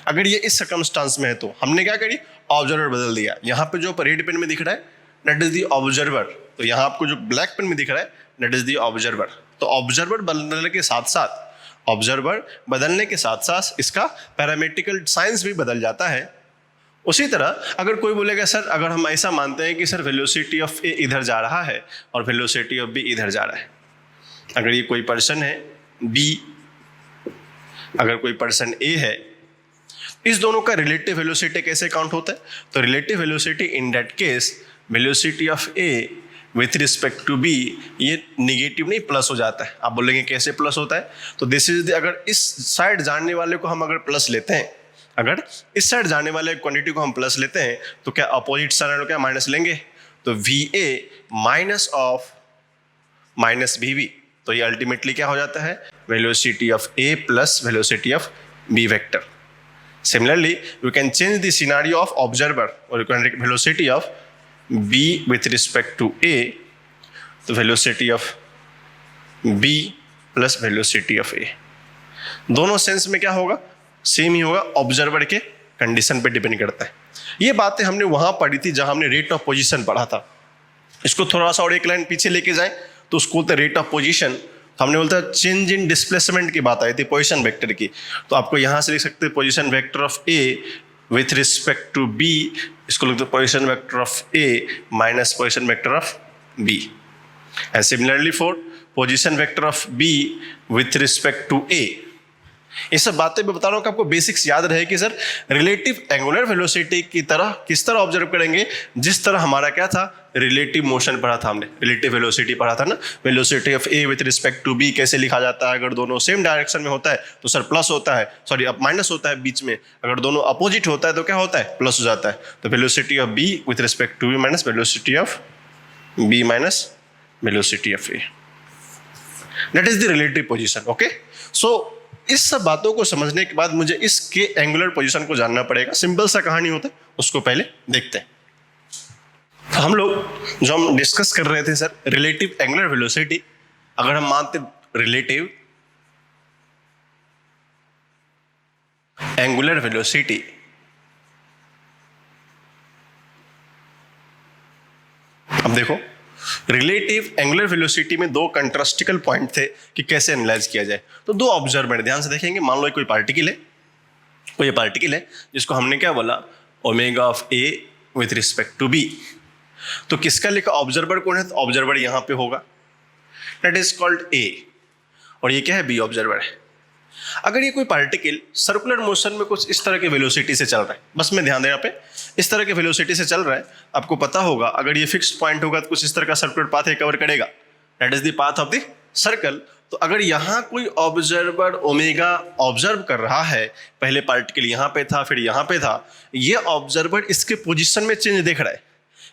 अगर ये इस सर्कमस्टांस में है तो हमने क्या करी? ऑब्जर्वर बदल दिया। यहाँ पे जो रेड पेन में दिख रहा है दैट इज द ऑब्जर्वर, तो यहाँ आपको जो ब्लैक पेन में दिख रहा है दैट इज द ऑब्जर्वर। तो ऑब्जर्वर बदलने के साथ साथ इसका पैरामेट्रिकल साइंस भी बदल जाता है। उसी तरह अगर कोई बोलेगा सर, अगर हम ऐसा मानते हैं कि सर वेलोसिटी ऑफ ए इधर जा रहा है और वेलोसिटी ऑफ बी इधर जा रहा है, अगर ये कोई पर्सन है बी, अगर कोई पर्सन ए है, इस दोनों का रिलेटिव वेलोसिटी कैसे काउंट होता है? तो relative velocity in that case velocity of A with respect to B, ये निगेटिव नहीं प्लस हो जाता है। आप बोलेंगे कैसे प्लस होता है? तो दिस इज द, अगर इस साइड जाने वाले को हम अगर प्लस लेते हैं, अगर इस साइड जाने वाले क्वांटिटी को हम प्लस लेते हैं तो क्या अपोजिट साइड क्या माइनस लेंगे? तो v A minus of minus v B, तो ये अल्टीमेटली क्या हो जाता है? Velocity of A plus velocity of B vector. Similarly, you can change the scenario of observer, or you can take velocity of b with respect to a, the velocity of b plus velocity of a. दोनों सेंस में क्या होगा? सेम ही होगा, ऑब्जर्वर के कंडीशन पे डिपेंड करता है। ये बातें हमने वहां पढ़ी थी जहां हमने रेट ऑफ पोजीशन पढ़ा था। इसको थोड़ा सा और एक लाइन पीछे लेके जाएं तो उसको बोलते हैं रेट ऑफ पोजीशन। हमने बोलता है चेंज इन डिस्प्लेसमेंट की बात आई थी, पोजीशन वेक्टर की। तो आपको यहां से लिख सकते हैं position vector of A with respect to B, इसको लिखते हैं position vector of A minus position vector of B. And similarly for position vector of B with respect to A. ये सब बातें मैं बता रहा हूँ कि आपको बेसिक्स याद रहे कि सर रिलेटिव एंगुलर वेलोसिटी की तरह किस तरह ऑब्जर्व करेंगे, जिस तरह हमारा क्या था? रिलेटिव मोशन पढ़ा था हमने, रिलेटिव वेलोसिटी पढ़ा था ना। Velocity of A with respect to B कैसे लिखा जाता है? अगर दोनों सेम डायरेक्शन में होता है तो सर प्लस होता है, सॉरी अब माइनस होता है बीच में। अगर दोनों अपोजिट होता है तो क्या होता है? प्लस हो जाता है। तो velocity of B with respect to B minus velocity of B minus velocity of A, that is the relative position. Okay, so इस सब बातों को समझने के बाद मुझे इसके एंगुलर पोजीशन को जानना पड़ेगा। सिंपल सा कहानी होता है, उसको पहले देखते हैं। हम लोग जो हम डिस्कस कर रहे थे सर रिलेटिव एंगुलर वेलोसिटी, अगर हम मानते रिलेटिव एंगुलर वेलोसिटी, अब देखो रिलेटिव एंगुलर वेलोसिटी में दो कंट्रास्टिकल पॉइंट थे कि कैसे एनालाइज किया जाए। तो दो ऑब्जर्वर ध्यान से देखेंगे। मान लो कोई पार्टिकल है, कोई पार्टिकल है जिसको हमने क्या बोला? Omega of A with respect to B. तो किसका लिखा ऑब्जर्वर कौन है, तो ऑब्जर्वर यहां पे होगा, दैट इज कॉल्ड ए, और ये क्या है, बी ऑब्जर्वर है। अगर ये कोई पार्टिकल सर्कुलर मोशन में कुछ इस तरह के वेलोसिटी से चल रहा है, बस में ध्यान देना पे, इस तरह के वेलोसिटी से चल रहा है, आपको पता होगा अगर ये फिक्स्ड पॉइंट होगा तो कुछ इस तरह का सर्कुलर पाथ है कवर करेगा, that is the path of the circle. तो अगर यहाँ कोई ऑब्जर्वर ओमेगा ऑब्जर्व कर रहा है, पहले पार्टिकल यहाँ पे था फिर यहाँ पे था, ये ऑब्जर्वर इसके पोजिशन में चेंज देख रहा है।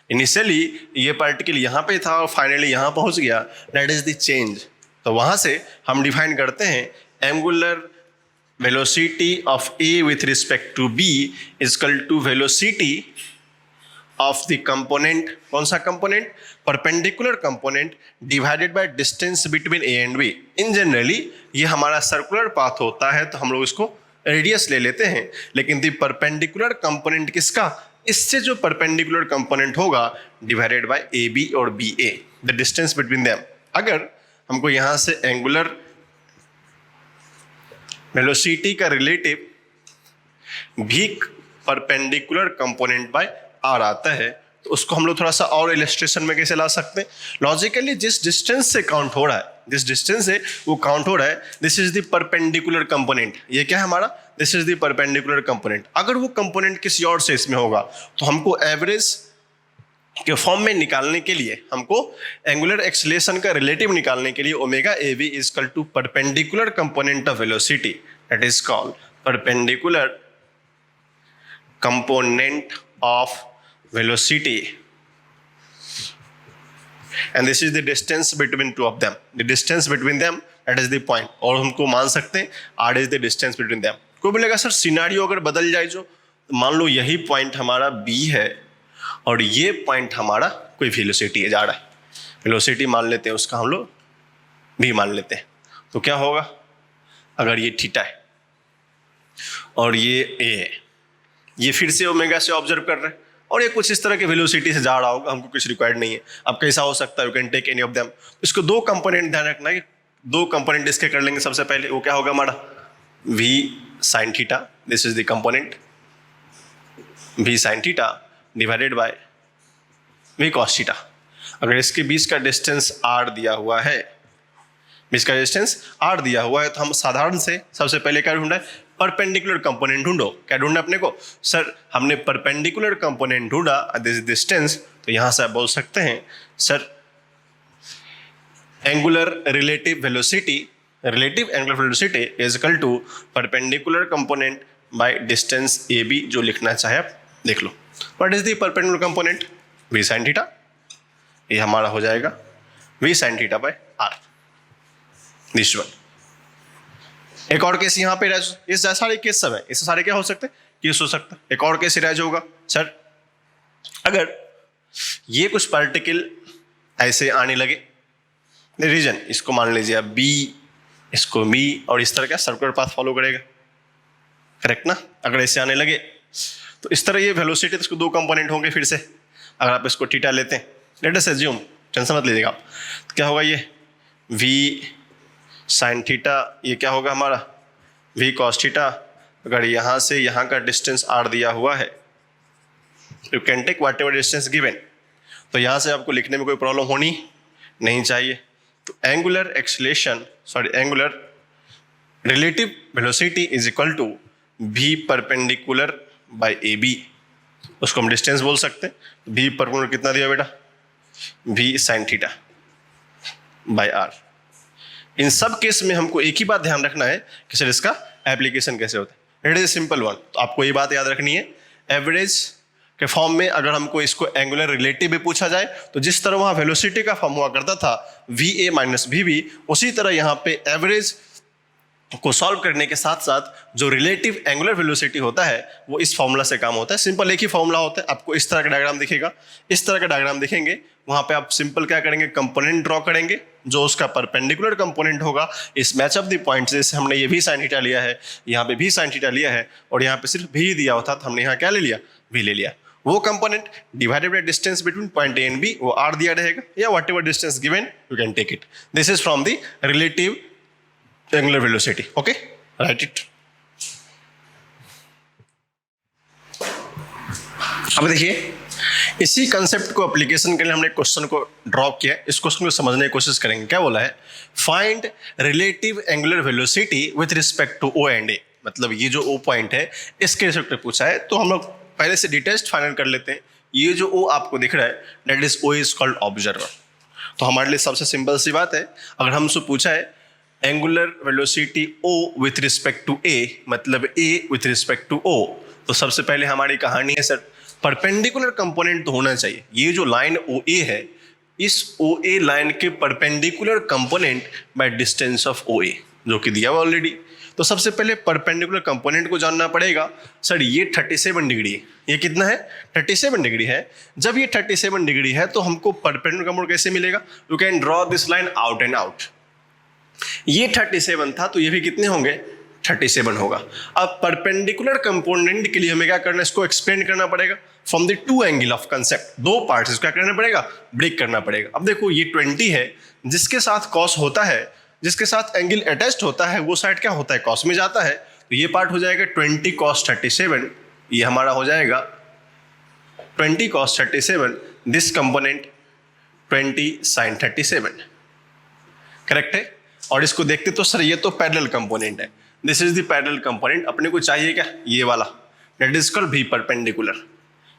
इनिशियली ये पार्टिकल यहाँ पे था और फाइनली यहाँ पहुँच गया, दैट इज द चेंज। तो वहाँ से हम डिफाइन करते हैं angular velocity of A with respect to B is equal to velocity of the component, कौन सा component, perpendicular component divided by distance between A and B. In generally ये हमारा सर्कुलर पाथ होता है तो हम लोग इसको रेडियस ले लेते हैं, लेकिन द परपेंडिकुलर कंपोनेंट किसका, इससे जो परपेंडिकुलर कंपोनेंट होगा डिवाइडेड बाय ए बी और B A, the distance between them. अगर हमको यहाँ से एंगुलर वेलोसिटी का रिलेटिव भी परपेंडिकुलर कंपोनेंट बाय आर आता है, तो उसको हम लोग थोड़ा सा और इलस्ट्रेशन में कैसे ला सकते हैं। लॉजिकली जिस डिस्टेंस से काउंट हो रहा है, जिस डिस्टेंस से वो काउंट हो रहा है, this is the perpendicular component. ये क्या है हमारा, this is the perpendicular component. अगर वो कंपोनेंट किसी और से इसमें होगा तो हमको एवरेज के फॉर्म में निकालने के लिए, हमको एंगुलर एक्सीलरेशन का रिलेटिव निकालने के लिए omega A B is equal to perpendicular component of velocity, that is called perpendicular component of velocity, and this is the distance between two of them, the distance between them, that is the point। और हमको मान सकते हैं r is the distance between them। कोई बोलेगा सर सिनारियो अगर बदल जाए, जो मान लो यही पॉइंट हमारा b है और ये पॉइंट हमारा कोई वेलोसिटी है जा रहा है, वेलोसिटी मान लेते हैं उसका हम लोग b मान लेते हैं, तो क्या होगा, अगर ये थीटा है और ये a है, ये फिर से ओमेगा से ऑब्जर्व कर रहे हैं और ये कुछ इस तरह के वेलोसिटी से जा रहा होगा, हमको कुछ रिक्वायर्ड नहीं है। अब कैसा हो सकता है, you can take any of them. इसको दो कंपोनेंट ध्यान रखना है, दो कंपोनेंट इसके कर लेंगे। सबसे पहले वो क्या होगा हमारा v sin theta, this is the component v sin theta divided by v cos theta. अगर इसके बीच का डिस्टेंस r दिया हुआ है, बीच का डिस्टेंस r दिया हुआ है, तो हम साधारण से सबसे पहले क्या ढूंढा है, परपेंडिकुलर कंपोनेंट ढूंढो। क्या ढूंढा अपने को, सर हमने परपेंडिकुलर कंपोनेंट ढूंढा दिस डिस्टेंस, तो यहां से आप बोल सकते हैं sir angular relative velocity, relative angular velocity is equal to perpendicular component by distance A B. जो लिखना चाहे आप देख लो। What is the perpendicular component, v sin theta, ये हमारा हो जाएगा v sin theta by r, this one. एक और केस यहाँ पे रह, इस सारे केस सब है, इससे सारे क्या हो सकते हैं, केस हो सकता है। एक और केस रह होगा, सर अगर ये कुछ पार्टिकल ऐसे आने लगे, रीजन इसको मान लीजिए आप बी, इसको बी, और इस तरह का सर्कुलर पाथ फॉलो करेगा, करेक्ट ना। अगर ऐसे आने लगे तो इस तरह ये वेलोसिटी, तो इसको दो कंपोनेंट होंगे फिर से। अगर आप इसको थीटा लेते हैं, लेट अस अज्यूम, टेंशन मत लीजिएगा आप, तो क्या होगा ये v sin थीटा, ये क्या होगा हमारा v cos थीटा। अगर यहाँ से यहाँ का डिस्टेंस r दिया हुआ है, you can take whatever distance given, तो यहाँ से आपको लिखने में कोई प्रॉब्लम होनी नहीं चाहिए। तो angular acceleration, sorry angular relative velocity is equal to v perpendicular by A B, उसको हम डिस्टेंस बोल सकते हैं। v परपेंडिकुलर कितना दिया बेटा, v sin theta by r। इन सब केस में हमको एक ही बात ध्यान रखना है कि सर इसका एप्लीकेशन कैसे होता है। It is simple one. तो आपको ये बात याद रखनी है, एवरेज के फॉर्म में अगर हमको इसको एंगुलर रिलेटिव भी पूछा जाए, तो जिस तरह वहाँ वेलोसिटी का फॉर्म हुआ करता था va माइनस वी, उसी तरह यहाँ पे एवरेज को सॉल्व करने के साथ साथ जो रिलेटिव एंगुलर वेलोसिटी होता है वो इस फॉर्मूला से काम होता है। सिंपल एक ही फॉर्मूला होता है। आपको इस तरह का डायग्राम दिखेगा, इस तरह का डायग्राम दिखेंगे, वहाँ पे आप सिंपल क्या करेंगे, कंपोनेंट ड्रॉ करेंगे, जो उसका परपेंडिकुलर कंपोनेंट होगा इस मैच ऑफ द पॉइंट। जैसे हमने ये भी sin थीटा लिया है, यहाँ पे भी sin थीटा लिया है, और यहाँ पे सिर्फ भी दिया होता तो हमने यहाँ क्या ले लिया, भी ले लिया। वो component divided by distance between point A and B, वो r दिया रहेगा, या whatever distance given you can take it. This is from the relative angular velocity. Okay, right it. अब देखिए इसी कंसेप्ट को एप्लीकेशन के लिए हमने क्वेश्चन को ड्रॉप किया। इस क्वेश्चन को समझने की कोशिश करेंगे। क्या बोला है? Find relative angular velocity with respect to O and A. मतलब ये जो ओ पॉइंट है इसके रिस्पेक्ट में पूछा है, तो हम लोग पहले से डिटेस्ट फाइनल कर लेते हैं। ये जो ओ आपको दिख रहा है that is O is called observer. तो हमारे लिए सबसे सिंपल सी बात है, अगर हमसे पूछा है angular velocity O with respect to A, मतलब A with respect to O, तो सबसे पहले हमारी कहानी है सर परपेंडिकुलर कंपोनेंट तो होना चाहिए। ये जो लाइन ओ ए है, इस ओ ए लाइन के perpendicular component by distance of O A, जो कि दिया हुआ ऑलरेडी। तो सबसे पहले परपेंडिकुलर कंपोनेंट को जानना पड़ेगा। सर ये 37 डिग्री है, ये कितना है? 37 डिग्री है। जब ये 37 डिग्री है तो हमको परपेंडिकुलर कंपोनेंट कैसे मिलेगा? You can draw this line out and out. ये 37 था तो ये भी कितने होंगे? 37 होगा। अब परपेंडिकुलर कंपोनेंट के लिए हमें क्या करना है? इसको एक्सप्लेन करना पड़ेगा from the two angle of concept. दो पार्ट्स इसको क्या करना पड़ेगा? ब्रेक करना पड़ेगा। अब देखो ये 20 है, जिसके साथ कॉस होता है, जिसके साथ एंगल अटैच्ड होता है, वो साइड क्या होता है? कॉस में जाता है। तो ये पार्ट हो जाएगा 20 cos 37, ये हमारा हो जाएगा 20 cos 37, this component 20 sin 37। Correct है? और इसको देखते तो सर ये तो पैरेलल कंपोनेंट है, this is the parallel component. अपने को चाहिए क्या? ये वाला, दैट इज कॉल्ड भी परपेंडिकुलर।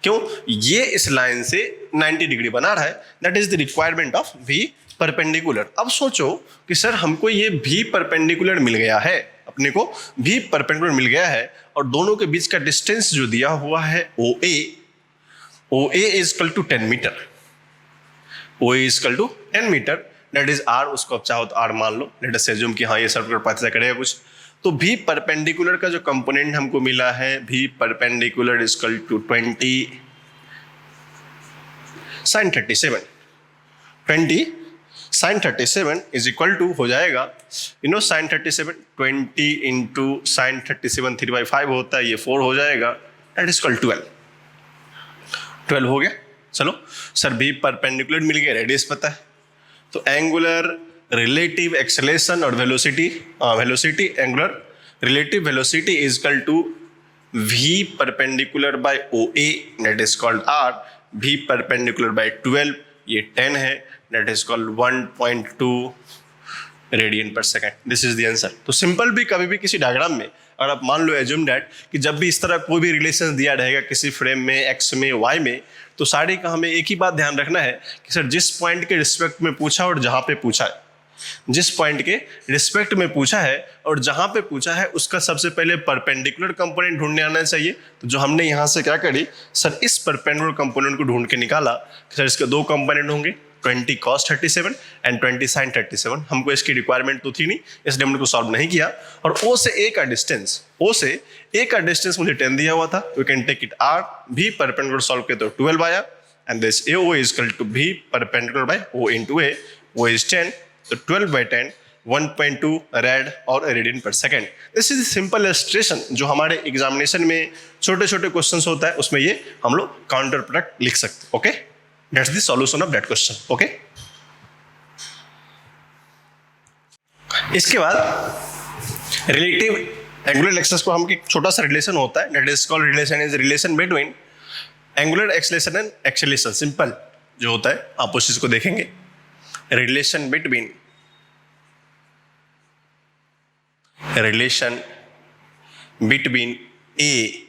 क्यों? ये इस लाइन से 90 डिग्री बना रहा है, that is the requirement of भी परपेंडिकुलर। अब सोचो कि सर हमको ये भी परपेंडिकुलर मिल गया है, अपने को भी परपेंडिकुलर मिल गया है, और दोनों के बीच का डिस्टेंस जो दिया हुआ है O A is equal to 10 metre. O A is equal to 10 metre, that is R. उसको अब चाहो तो आर मान लो, लेट अस अज्यूम कि हाँ ये सर्कुलर पाथ से करेगा कुछ। तो भी परपेंडिकुलर का जो कंपोनेंट हमको मिला है, भी perpendicular is equal to 20 sin 37। 20 sin 37 is equal to हो जाएगा, you know sin 37 20 into sin 37 3/5 होता है, ये 4 हो जाएगा, दैट इज इक्वल 12 हो गया। चलो सर भी परपेंडिकुलर मिल गया, रेडियस पता है, तो एंगुलर रिलेटिव एक्सेलरेशन और velocity angular relative velocity is equal to v perpendicular by O A, that is called r। v perpendicular by 12, ये 10 है, that is called 1.2 radian per second. This is the answer. तो सिंपल भी कभी भी किसी डायग्राम में अगर आप मान लो एज्यूम दैट कि जब भी इस तरह कोई भी रिलेशन दिया रहेगा किसी फ्रेम में, एक्स में, वाई में, तो सारे का हमें एक ही बात ध्यान रखना है कि सर जिस पॉइंट के रिस्पेक्ट में पूछा और जहां पे पूछा है, जिस पॉइंट के रिस्पेक्ट में पूछा है और जहां पे पूछा है, उसका सबसे पहले परपेंडिकुलर कंपोनेंट ढूंढने आना चाहिए। तो जो हमने यहां से क्या करी सर, इस परपेंडिकुलर कंपोनेंट को ढूंढ के निकाला कि सर इसके दो कंपोनेंट होंगे, 20 cos 37 एंड 20 sin 37। हमको इसकी रिक्वायरमेंट तो थी नहीं, इसलिए हमने को सॉल्व नहीं किया। और ओ से ए का डिस्टेंस, ओ से ए का डिस्टेंस मुझे 10 दिया हुआ था, you can take it R. V perpendicular solve किया तो 12 आया, and this A O is equal to v perpendicular by O into A, O is 10, तो 12/10 1.2 रेड और radian per second. This is simple illustration जो हमारे एग्जामिनेशन में छोटे छोटे क्वेश्चंस होता है, उसमें ये हम लोग काउंटर प्रोडक्ट लिख सकते हैं। Okay, that's the solution of that question. Okay, इसके बाद रिलेटिव एंगुलर एक्सेस को हम एक छोटा सा रिलेशन होता है, that is called relation between angular acceleration and acceleration. Simple जो होता है आप उस चीज को देखेंगे, relation between A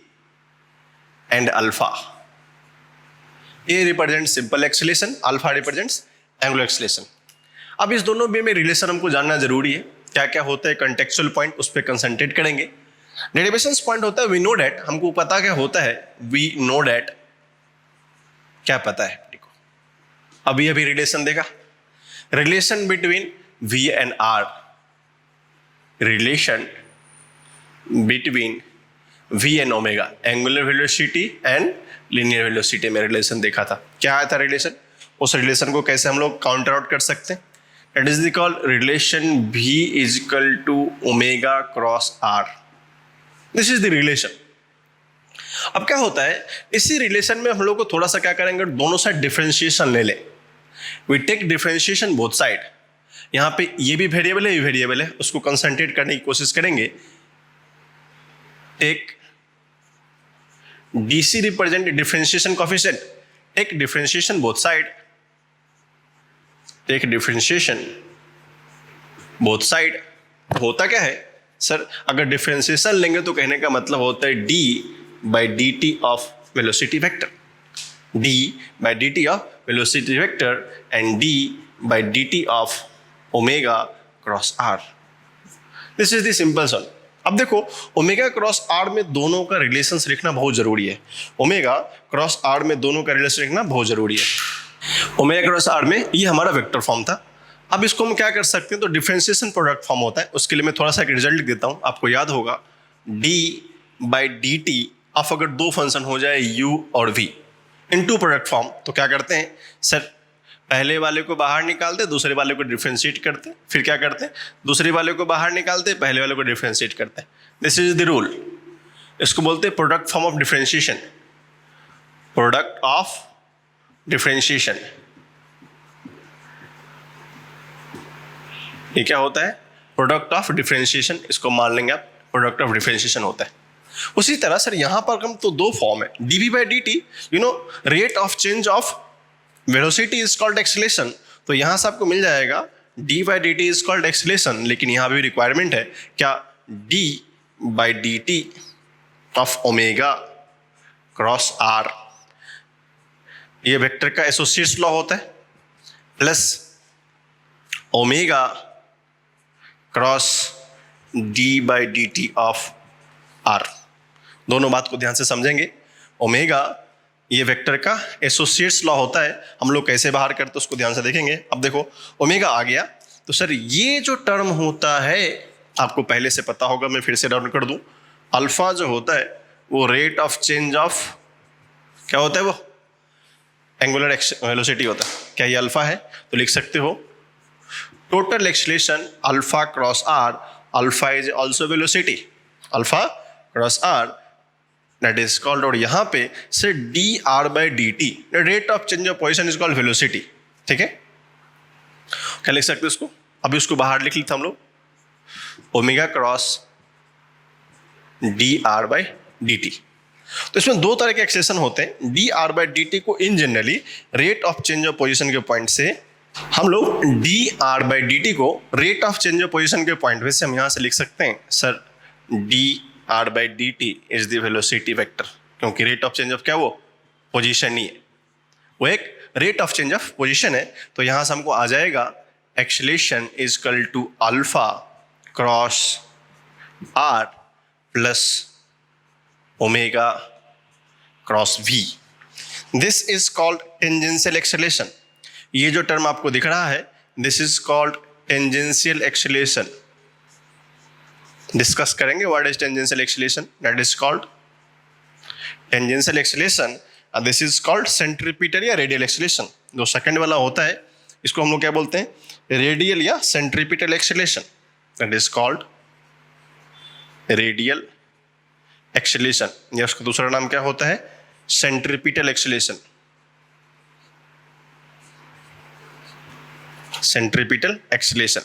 and alpha. A represents simple acceleration, alpha represents angular acceleration. अब इस दोनों में रिलेशन हमको जानना जरूरी है, क्या क्या होता है कंटेक्चुअल पॉइंट, उस पर कंसंट्रेट करेंगे। डेरिवेशंस पॉइंट होता है वी नो डैट, हमको पता क्या होता है, वी नो डैट, क्या पता है देखो। अभी रिलेशन देखा, relation between V and R, relation between V and omega, angular velocity and linear velocity में रिलेशन देखा था। क्या आया था रिलेशन, उस रिलेशन को कैसे हम लोग काउंटर आउट कर सकते हैं, that is the called relation V is equal to omega cross R। This is the relation. अब क्या होता है, इसी रिलेशन में हम लोग को थोड़ा सा क्या करेंगे, दोनों साइड डिफरेंशिएशन ले ले, we take differentiation both side. यहां पे ये भी वेरिएबल है, ये वेरिएबल है, उसको कंसंट्रेट करने की कोशिश करेंगे। Take DC represent differentiation coefficient, एक डिफरेंशिएशन बोथ साइड, एक डिफरेंशिएशन बोथ साइड होता क्या है सर, अगर डिफरेंशिएशन लेंगे तो कहने का मतलब होता है D by D T of velocity vector, D by D T of velocity vector and D by D T of omega cross R. This is the simple sum. अब देखो ओमेगा क्रॉस आर में दोनों का रिलेशंस लिखना बहुत जरूरी है, ओमेगा क्रॉस आर में दोनों का रिलेशन लिखना बहुत जरूरी है। ओमेगा क्रॉस आर में ये हमारा वेक्टर फॉर्म था। अब इसको हम क्या कर सकते हैं, तो डिफरेंशिएशन प्रोडक्ट फॉर्म होता है। उसके लिए मैं थोड़ा सा एक रिजल्ट लिख देता हूं, आपको याद होगा D by D T of अगर दो फंक्शन हो जाए u और v इनटू प्रोडक्ट फॉर्म, तो क्या करते हैं सर, पहले वाले को बाहर निकालते, दूसरे वाले को डिफरेंशिएट करते, फिर क्या करते हैं दूसरे वाले को बाहर निकालते, पहले वाले को डिफरेंशिएट करते हैं। This is the rule. इसको बोलते हैं product form of differentiation, product of differentiation. ये क्या होता है, प्रोडक्ट ऑफ डिफरेंशिएशन, इसको मान लेंगे आप प्रोडक्ट ऑफ डिफरेंशिएशन होता है। उसी तरह सर यहां पर हम तो दो फॉर्म है, dv by D t, you know rate of change of velocity is called acceleration, तो यहां से आपको मिल जाएगा d by D T is called acceleration, लेकिन यहां भी रिक्वायरमेंट है क्या, d by D T of omega cross R, ये वेक्टर का एसोसिएट्स लॉ होता है, plus omega cross d by D T of R. दोनों बात को ध्यान से समझेंगे। ओमेगा ये वेक्टर का एसोसिएट्स लॉ होता है, हम लोग कैसे बाहर करते उसको ध्यान से देखेंगे। अब देखो ओमेगा आ गया, तो सर ये जो टर्म होता है आपको पहले से पता होगा, मैं फिर से डाउन कर दूं, अल्फा जो होता है वो रेट ऑफ चेंज ऑफ क्या होता है, वो एंगुलर वेलोसिटी होता है। क्या ये अल्फा है, तो लिख सकते हो total acceleration alpha cross R, alpha is also velocity, alpha cross are that is called, और यहां पे से d R by D t rate of change of position is called velocity. ठीक है, क्या लिख सकते हो इसको, अभी उसको बाहर लिख लेते हम लोग, omega cross D R by D T. तो इसमें दो तरह के एक्सप्रेशन होते हैं, D R by D T को in generally rate of change of position के पॉइंट से, हम लोग D R by D T को rate of change of position के पॉइंट से हम यहां से लिख सकते हैं sir D R by D T is the velocity vector, क्योंकि रेट ऑफ चेंज ऑफ क्या वो पोजीशन ही है, वो एक rate of change of position है। तो यहां से हमको आ जाएगा acceleration is equal to alpha cross R plus omega cross V. This is called tangential acceleration. ये जो टर्म आपको दिख रहा है this is called tangential acceleration. Discuss करेंगे what is tangential acceleration, that is called tangential acceleration, this is called centripetal या रेडियल एक्सीलरेशन। जो सेकंड वाला होता है इसको हम लोग क्या बोलते हैं, रेडियल या centripetal acceleration, that is called radial acceleration, या उसका दूसरा नाम क्या होता है, सेंट्रीपिटल एक्सीलरेशन, सेंट्रीपिटल एक्सीलरेशन।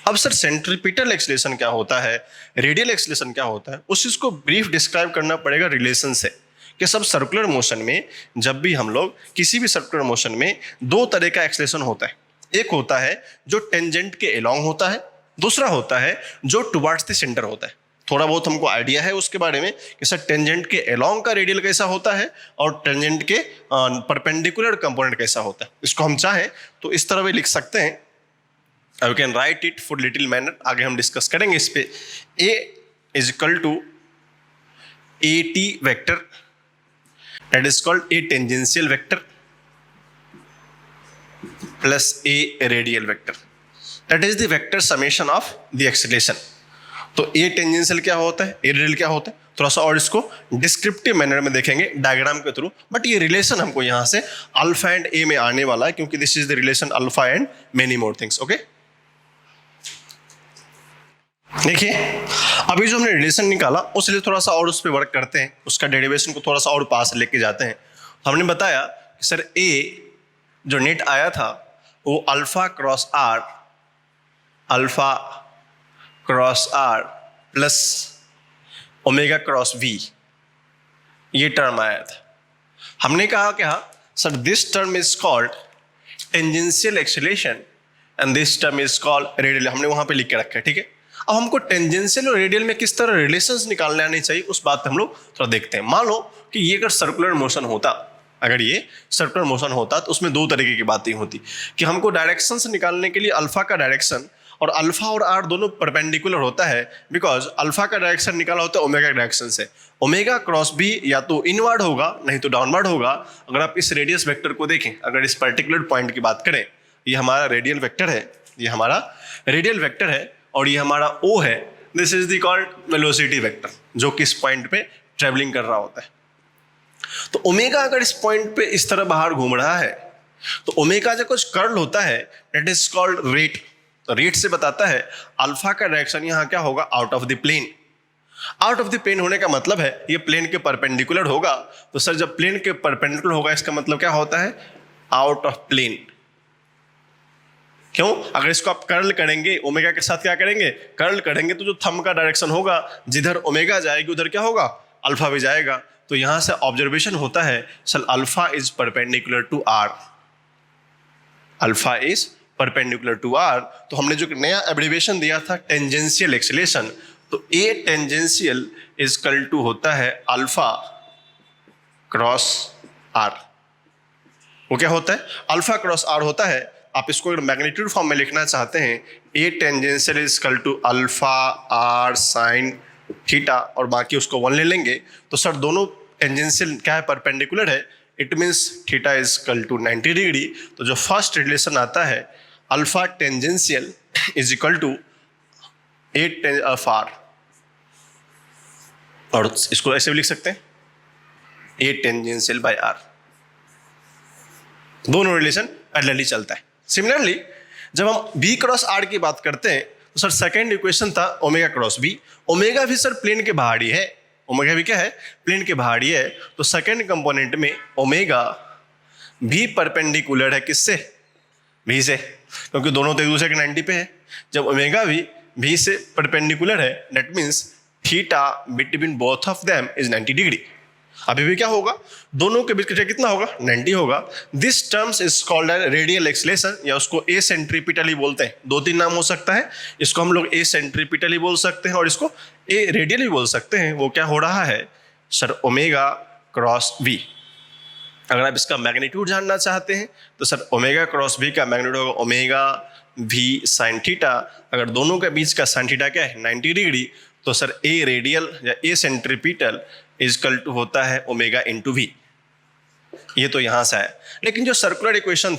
अब सर सेंट्रीपिटल एक्सीलरेशन क्या होता है, रेडियल एक्सीलरेशन क्या होता है, उस चीज को ब्रीफ डिस्क्राइब करना पड़ेगा रिलेशन से, कि सब सर्कुलर मोशन में जब भी हम लोग किसी भी सर्कुलर मोशन में दो तरह का एक्सीलरेशन होता है, एक होता है जो टेंजेंट के अलोंग होता है, दूसरा होता है जो टुवर्ड्स द सेंटर होता है। थोड़ा बहुत हमको आइडिया है उसके बारे में कि सर टेंजेंट के अलोंग का रेडियल कैसा होता है और टेंजेंट के परपेंडिकुलर कंपोनेंट कैसा होता है। इसको हम चाहें तो इस तरह भी लिख सकते हैं, I can write it for little manner, आगे हम डिस्कस करेंगे इस पे। A is equal to A T vector that is called A tangential vector plus A radial vector, that is the vector summation of the acceleration. तो ए टेंजेंशियल क्या होता है, ए रेडियल क्या होता है, थोड़ा सा और इसको डिस्क्रिप्टिव मैनर में देखेंगे डायग्राम के थ्रू, बट ये रिलेशन हमको यहां से अल्फा एंड ए में आने वाला है, क्योंकि this is the relation alpha and many more things. Okay, देखिए अभी जो हमने रिलेशन निकाला उसलिए थोड़ा सा और उस पर वर्क करते हैं, उसका डेरिवेशन को थोड़ा सा और पास लेके जाते हैं। हमने बताया कि सर ए जो नेट आया था वो alpha cross R, alpha cross R plus omega cross V, ये टर्म आया था। हमने कहा क्या sir, this term is called tangential acceleration and this term is called radial, हमने वहां पे लिख के रखा है, ठीक है। अब हमको टेंजेंशियल और रेडियल में किस तरह रिलेशंस निकालने आने चाहिए उस बात पे हम लोग थोड़ा देखते हैं। मान लो कि ये अगर सर्कुलर मोशन होता, अगर ये सर्कुलर मोशन होता तो उसमें दो तरीके की बातें होती कि हमको डायरेक्शन से निकालने के लिए अल्फा का डायरेक्शन और अल्फा और आर दोनों परपेंडिकुलर होता है, बिकॉज अल्फा का डायरेक्शन निकाला होता है ओमेगा डायरेक्शन से। ओमेगा क्रॉस बी या तो इनवर्ड होगा नहीं तो डाउनवर्ड होगा। अगर आप इस रेडियस वेक्टर को देखें, अगर इस पर्टिकुलर पॉइंट की बात करें, ये हमारा रेडियल वेक्टर है, ये हमारा रेडियल वेक्टर है और ये हमारा ओ है। This is the called velocity vector, जो कि इस पॉइंट पे ट्रेवलिंग कर रहा होता है। तो ओमेगा अगर इस पॉइंट पे इस तरह बाहर घूम रहा है तो ओमेगा जब कुछ कर्ल होता है दैट इज कॉल्ड रेट। तो रेट से बताता है अल्फा का डायरेक्शन यहाँ क्या होगा, out of the plane. Out of the plane होने का मतलब है ये प्लेन के परपेंडिकुलर होगा। तो सर जब प्लेन के परपेंडिकुलर होगा इसका मतलब क्या होता है, आउट ऑफ प्लेन। क्यों, अगर इसको आप कर्ल करेंगे ओमेगा के साथ क्या करेंगे, कर्ल करेंगे तो जो थंब का डायरेक्शन होगा जिधर ओमेगा जाएगी उधर क्या होगा, अल्फा भी जाएगा। तो यहां से ऑब्जर्वेशन होता है sir alpha is perpendicular to R, alpha is perpendicular to R. तो हमने जो नया एब्रिविएशन दिया था टेंजेंशियल एक्सीलरेशन, तो A tangential is equal to होता है अल्फा क्रॉस आर। वो क्या होता है, अल्फा क्रॉस आर होता है। आप इसको अगर मैग्नीट्यूड फॉर्म में लिखना चाहते हैं, A tangential is equal to alpha R sine theta और बाकी उसको 1 ले लेंगे। तो सर दोनों टेंजेंशियल क्या है, परपेंडिकुलर है, it means theta is equal to 90 degree. तो जो फर्स्ट रिलेशन आता है alpha tangential is equal to A ten of R, और इसको ऐसे भी लिख सकते हैं ए टेंजेंशियल बाय आर। दोनों रिलेशन पैरेलली चलता है। सिमिलरली जब हम बी क्रॉस आर की बात करते हैं तो सर सेकेंड इक्वेशन था ओमेगा क्रॉस बी। ओमेगा भी सर प्लेन के बाहर ही है, ओमेगा भी क्या है, प्लेन के बाहर ही है। तो सेकेंड कंपोनेंट में ओमेगा भी परपेंडिकुलर है किससे, भी से, क्योंकि दोनों तो एक दूसरे के 90 पे है। जब ओमेगा भी से परपेंडिकुलर है that means theta between both of them is 90 degree. अभी भी क्या होगा, दोनों के बीच का कितना होगा, 90 होगा। This terms is called radial acceleration, या उसको ए सेंट्रीपिटली बोलते हैं। 2-3 नाम हो सकता है, इसको हम लोग ए सेंट्रीपिटली बोल सकते हैं और इसको ए रेडियल भी बोल सकते हैं। वो क्या हो रहा है सर, ओमेगा क्रॉस वी। अगर आप इसका मैग्नीट्यूड जानना चाहते हैं तो सर ओमेगा क्रॉस वी का मैग्नीट्यूड होगा ओमेगा वी साइन थीटा। अगर दोनों के बीच का साइन थीटा क्या है, 90 डिग्री, तो सर ए रेडियल या ए सेंट्रीपिटल इज इक्वल टू होता है ओमेगा इंटू वी। ये तो यहां से है, लेकिन जो सर्कुलर इक्वेशन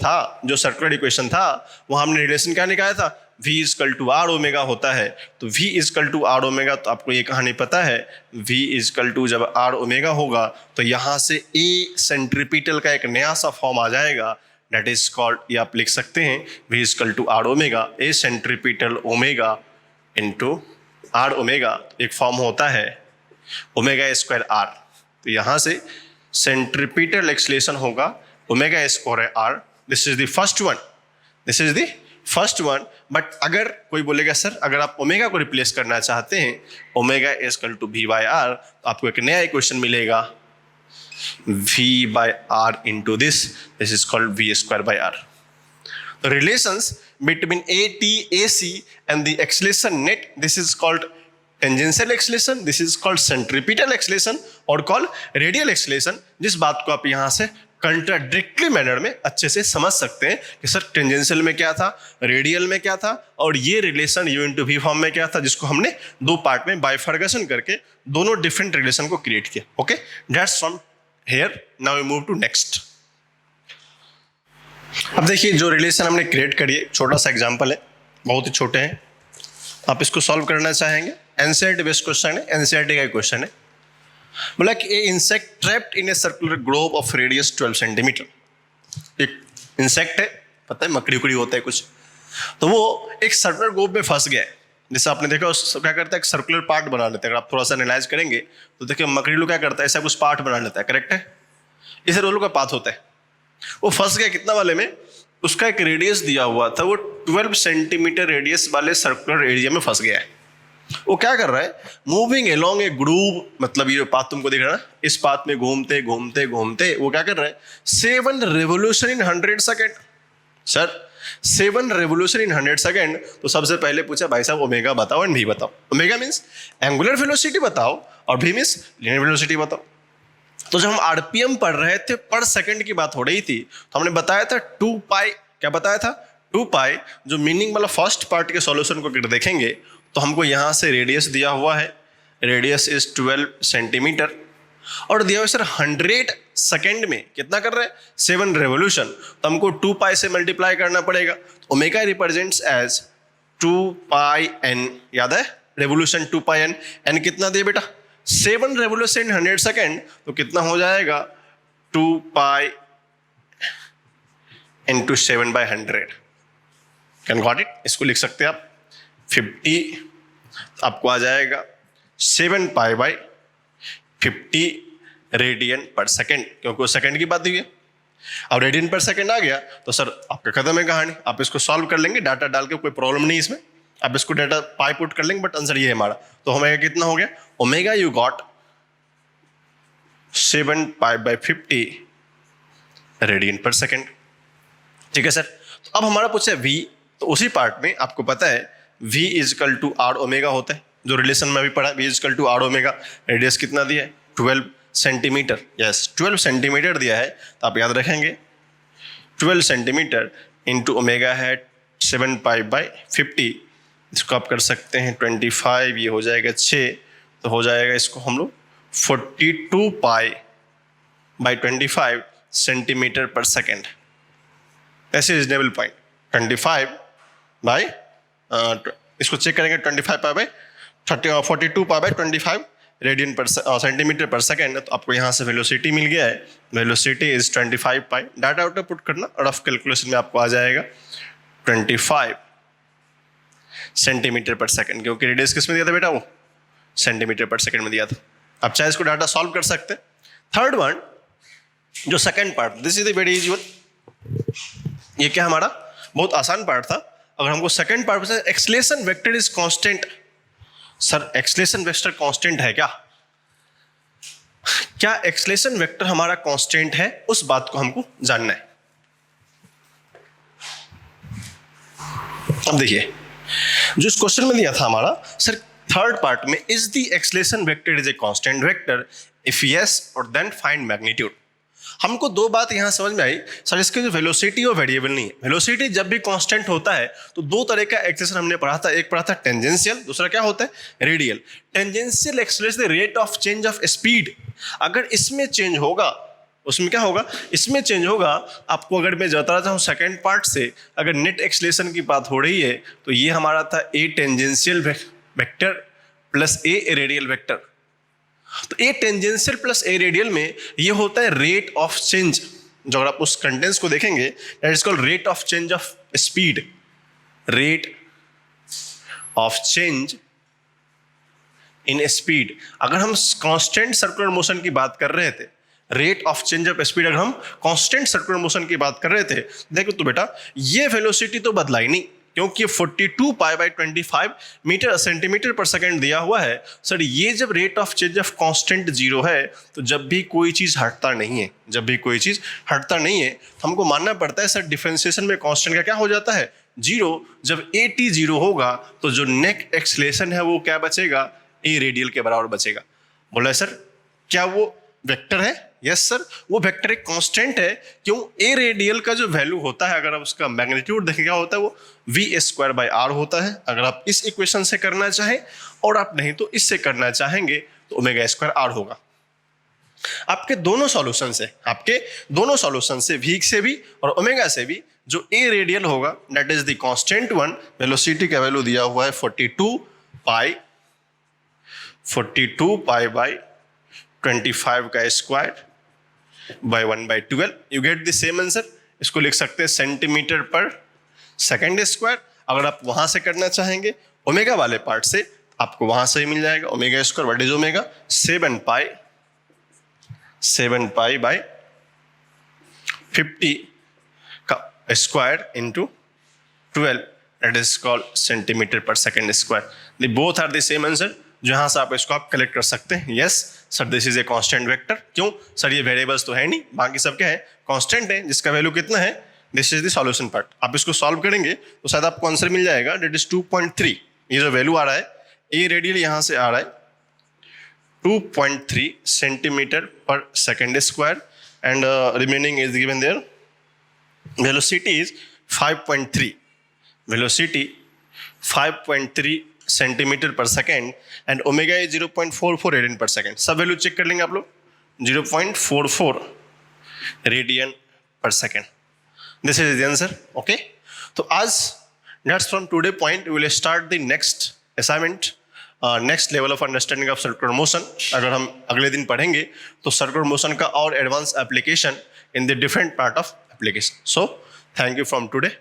था वहां हमने रिलेशन क्या निकाला था, v is equal to are omega होता है। तो v is equal to are omega, तो आपको ये कहानी पता है, v इज इक्वल टू जब आर ओमेगा होगा तो यहां से ए सेंट्रीपिटल का एक नया सा फॉर्म आ जाएगा दैट इज कॉल्ड, ये आप लिख सकते हैं v is equal to are omega, A centripetal omega into R omega. एक फॉर्म होता है ओमेगा स्क्वायर आर। तो यहां से सेंट्रीपिटल एक्सीलरेशन होगा omega square R. This is the first one. But अगर कोई बोलेगा सर अगर आप ओमेगा को रिप्लेस करना चाहते हैं omega equal to V by R, तो आपको एक नया इक्वेशन मिलेगा v by R into this is called V square by R. The relations between AT, AC and the acceleration net, this is called tangential acceleration, this is called centripetal acceleration और called radial acceleration। जिस बात को आप यहाँ से कंट्राडिक्टरी मैनर में अच्छे से समझ सकते हैं कि सर टेंजेंशियल में क्या था, रेडियल में क्या था, और ये relation U into V form में क्या था, जिसको हमने 2 पार्ट में बाइफर्गेशन करके दोनों डिफरेंट रिलेशन को क्रिएट किया। Okay, that's from here. Now we move to next. अब देखिए जो रिलेशन हमने क्रिएट करी है, छोटा सा एग्जांपल है, बहुत ही छोटे हैं, आप इसको सॉल्व करना चाहेंगे। एनसीईआरटी बेस्ड क्वेश्चन है, एनसीईआरटी का क्वेश्चन है। बोला कि a insect trapped in a circular globe of radius 12 centimetre. एक इंसेक्ट है, पता है मकड़ी उकड़ी होता है कुछ, तो वो एक सर्कुलर ग्लोब में फंस गया है। जैसे आपने देखा उस क्या करता है, एक सर्कुलर पार्ट बना लेता है। अगर आप थोड़ा सा एनालाइज करेंगे तो देखिए मकड़ी लोग क्या करता है, ऐसा कुछ पार्ट बना लेता है, करेक्ट है, इसे रोलों का पाथ होता है। वो फंस गया कितना वाले में, उसका एक रेडियस दिया हुआ था, वो 12 सेंटीमीटर रेडियस वाले सर्कुलर एरिया में फंस गया है। वो क्या कर रहा है, मूविंग अलोंग ए ग्रूव, मतलब ये पाथ तुमको दिख रहा है ना, इस पाथ में घूमते घूमते घूमते वो क्या कर रहा है, 7 revolution in 100 second. Sir 7 revolution in 100 second, तो सबसे पहले पूछा भाई साहब ओमेगा बताओ एंड भी बताओ। ओमेगा मीन्स एंगुलर वेलोसिटी बताओ और भी मीन्स लीनियर वेलोसिटी बताओ। तो जब हम आरपीएम पढ़ रहे थे, पर सेकंड की बात हो रही थी, तो हमने बताया था 2 पाई, क्या बताया था 2 पाई, जो मीनिंग वाला फर्स्ट पार्ट के सॉल्यूशन को अगर देखेंगे तो हमको यहाँ से रेडियस दिया हुआ है, रेडियस इज 12 सेंटीमीटर, और दिया हुआ सर 100 सेकेंड में कितना कर रहे हैं, 7 रेवोल्यूशन, तो हमको 2 पाई से मल्टीप्लाई करना पड़ेगा। Omega represents as 2 pi N, याद है रेवोल्यूशन 2 पाई एन, एन कितना दिए बेटा 7 रेवोल्यूशन 100 सेकेंड, तो कितना हो जाएगा 2 pi into 7/100। Can got it, इसको लिख सकते हैं आप 50, आपको आ जाएगा 7 pi by 50 radian per second, क्योंकि वो सेकेंड की बात हुई है। अब रेडियन पर सेकेंड आ गया तो सर आपका खत्म है कहानी, आप इसको सॉल्व कर लेंगे डाटा डाल के, कोई प्रॉब्लम नहीं इसमें, आप इसको डाटा पाई पुट कर लेंगे, बट आंसर ये है हमारा। तो ओमेगा कितना हो गया, omega you got 7 pi by 50 radian per second. ठीक है सर, तो अब हमारा पूछा है वी, तो उसी पार्ट में आपको पता है v is equal to are omega होता है, जो रिलेशन में अभी पढ़ा, v is equal to are omega. Radius कितना दिया है 12 सेंटीमीटर, यस 12 सेंटीमीटर दिया है, तो आप याद रखेंगे 12 सेंटीमीटर इंटू ओमेगा है 7 पाई बाई 50, इसको आप कर सकते हैं 25, ये हो जाएगा 6, तो हो जाएगा इसको हम लोग 42 pi by 25 centimetre per second. ऐसे रिजनेबल पॉइंट 25 बाई इसको चेक करेंगे 25 pi by 42 pi by 25 radian पर सेंटीमीटर पर सेकेंड, तो आपको यहाँ से वेलोसिटी मिल गया है, velocity is 25 pi, data out put करना, रफ कैलकुलेशन में आपको आ जाएगा 25 सेंटीमीटर पर सेकेंड, क्योंकि रेडियस किस में दिया था बेटा, वो सेंटीमीटर पर सेकेंड में दिया था। आप चाहे इसको डाटा सॉल्व कर सकते हैं। थर्ड वन, जो second part, this is the very easy one, ये क्या हमारा बहुत आसान पार्ट था। अगर हमको सेकंड पार्ट में acceleration vector is constant, sir acceleration vector constant है क्या, क्या एक्सलेशन वेक्टर हमारा कांस्टेंट है, उस बात को हमको जानना है। अब देखिए जो इस क्वेश्चन में दिया था हमारा, सर थर्ड पार्ट में is the acceleration vector is a constant vector, if yes और देन फाइंड मैग्नीट्यूड। हमको दो बात यहां समझ में आई, सर इसके जो वेलोसिटी वो वेरिएबल नहीं है, वेलोसिटी जब भी कांस्टेंट होता है तो दो तरह का एक्सेलेरेशन हमने पढ़ा था, एक पढ़ा था टेंजेंशियल, दूसरा क्या होता है radial. Tangential acceleration rate of change of speed, अगर इसमें चेंज होगा उसमें क्या होगा, इसमें चेंज होगा। आपको अगर मैं बता रहा हूँ सेकेंड पार्ट से, अगर नेट एक्सेलरेशन की बात हो रही है तो ये हमारा था A tangential vector plus A radial vector, तो A tangential plus A radial में ये होता है रेट ऑफ चेंज, जो अगर आप उस कंटेंट्स को देखेंगे that is called rate of change of speed, rate of change in speed. अगर हम कांस्टेंट सर्कुलर मोशन की बात कर रहे थे, rate of change of speed, अगर हम कांस्टेंट सर्कुलर मोशन की बात कर रहे थे, देखो तो बेटा ये वेलोसिटी तो बदला ही नहीं, क्योंकि 42 पाई बाई 25 मीटर सेंटीमीटर पर सेकंड दिया हुआ है। सर ये जब rate of change of constant zero है, तो जब भी कोई चीज हटता नहीं है, जब भी कोई चीज हटता नहीं है तो हमको मानना पड़ता है सर डिफरेंशिएशन में कांस्टेंट का क्या हो जाता है जीरो। जब ए टी जीरो होगा तो जो नेट एक्सलेशन है वो क्या बचेगा, ए रेडियल के बराबर बचेगा। बोला सर क्या वो वेक्टर है, यस सर वो वेक्टर एक कांस्टेंट है, क्यों, ए रेडियल का जो वैल्यू होता है अगर आप उसका मैग्नीट्यूड देखें क्या होता है वो वी स्क्वायर बाई आर होता है। अगर आप इस इक्वेशन से करना चाहें और आप नहीं तो इससे करना चाहेंगे तो ओमेगा स्क्वायर आर होगा। आपके दोनों सॉल्यूशन से, आपके दोनों सॉल्यूशन से वी से भी और ओमेगा से भी जो ए रेडियल होगा that is the constant one, velocity का वैल्यू दिया हुआ है 42 पाई बाई 25 का square by 1/12, you get the same answer. इसको लिख सकते हैं सेंटीमीटर पर सेकेंड स्क्वायर। अगर आप वहां से करना चाहेंगे ओमेगा वाले पार्ट से, आपको वहां से ही मिल जाएगा omega square what is omega 7 pi by 50 का square into 12, that is called centimeter per second square. They both are the same answer. जहाँ से आप इसको आप कलेक्ट कर सकते हैं. Yes sir, this is a constant vector. क्यों सर, ये वेरिएबल्स तो है नहीं, बाकी सब क्या है, कांस्टेंट है, जिसका वैल्यू कितना है. This is the solution part. आप इसको सॉल्व करेंगे तो शायद आपको आंसर मिल जाएगा, डेट इज 2.3. ये जो वैल्यू आ रहा है, ए रेडियल यहाँ से आ रहा है 2.3 centimetre per second square, and remaining is given there. Velocity is 5.3. Velocity 5.3 centimetre per second, and omega is 0.44 radian per second. सब वैल्यू चेक कर लेंगे आप लोग. 0.44 radian per second. This is the answer. Okay, तो आज that's from today point we will start the next assignment, next level of understanding of circular motion. अगर हम अगले दिन पढ़ेंगे तो सर्कुलर मोशन का और advance application in the different part of application. So thank you from today.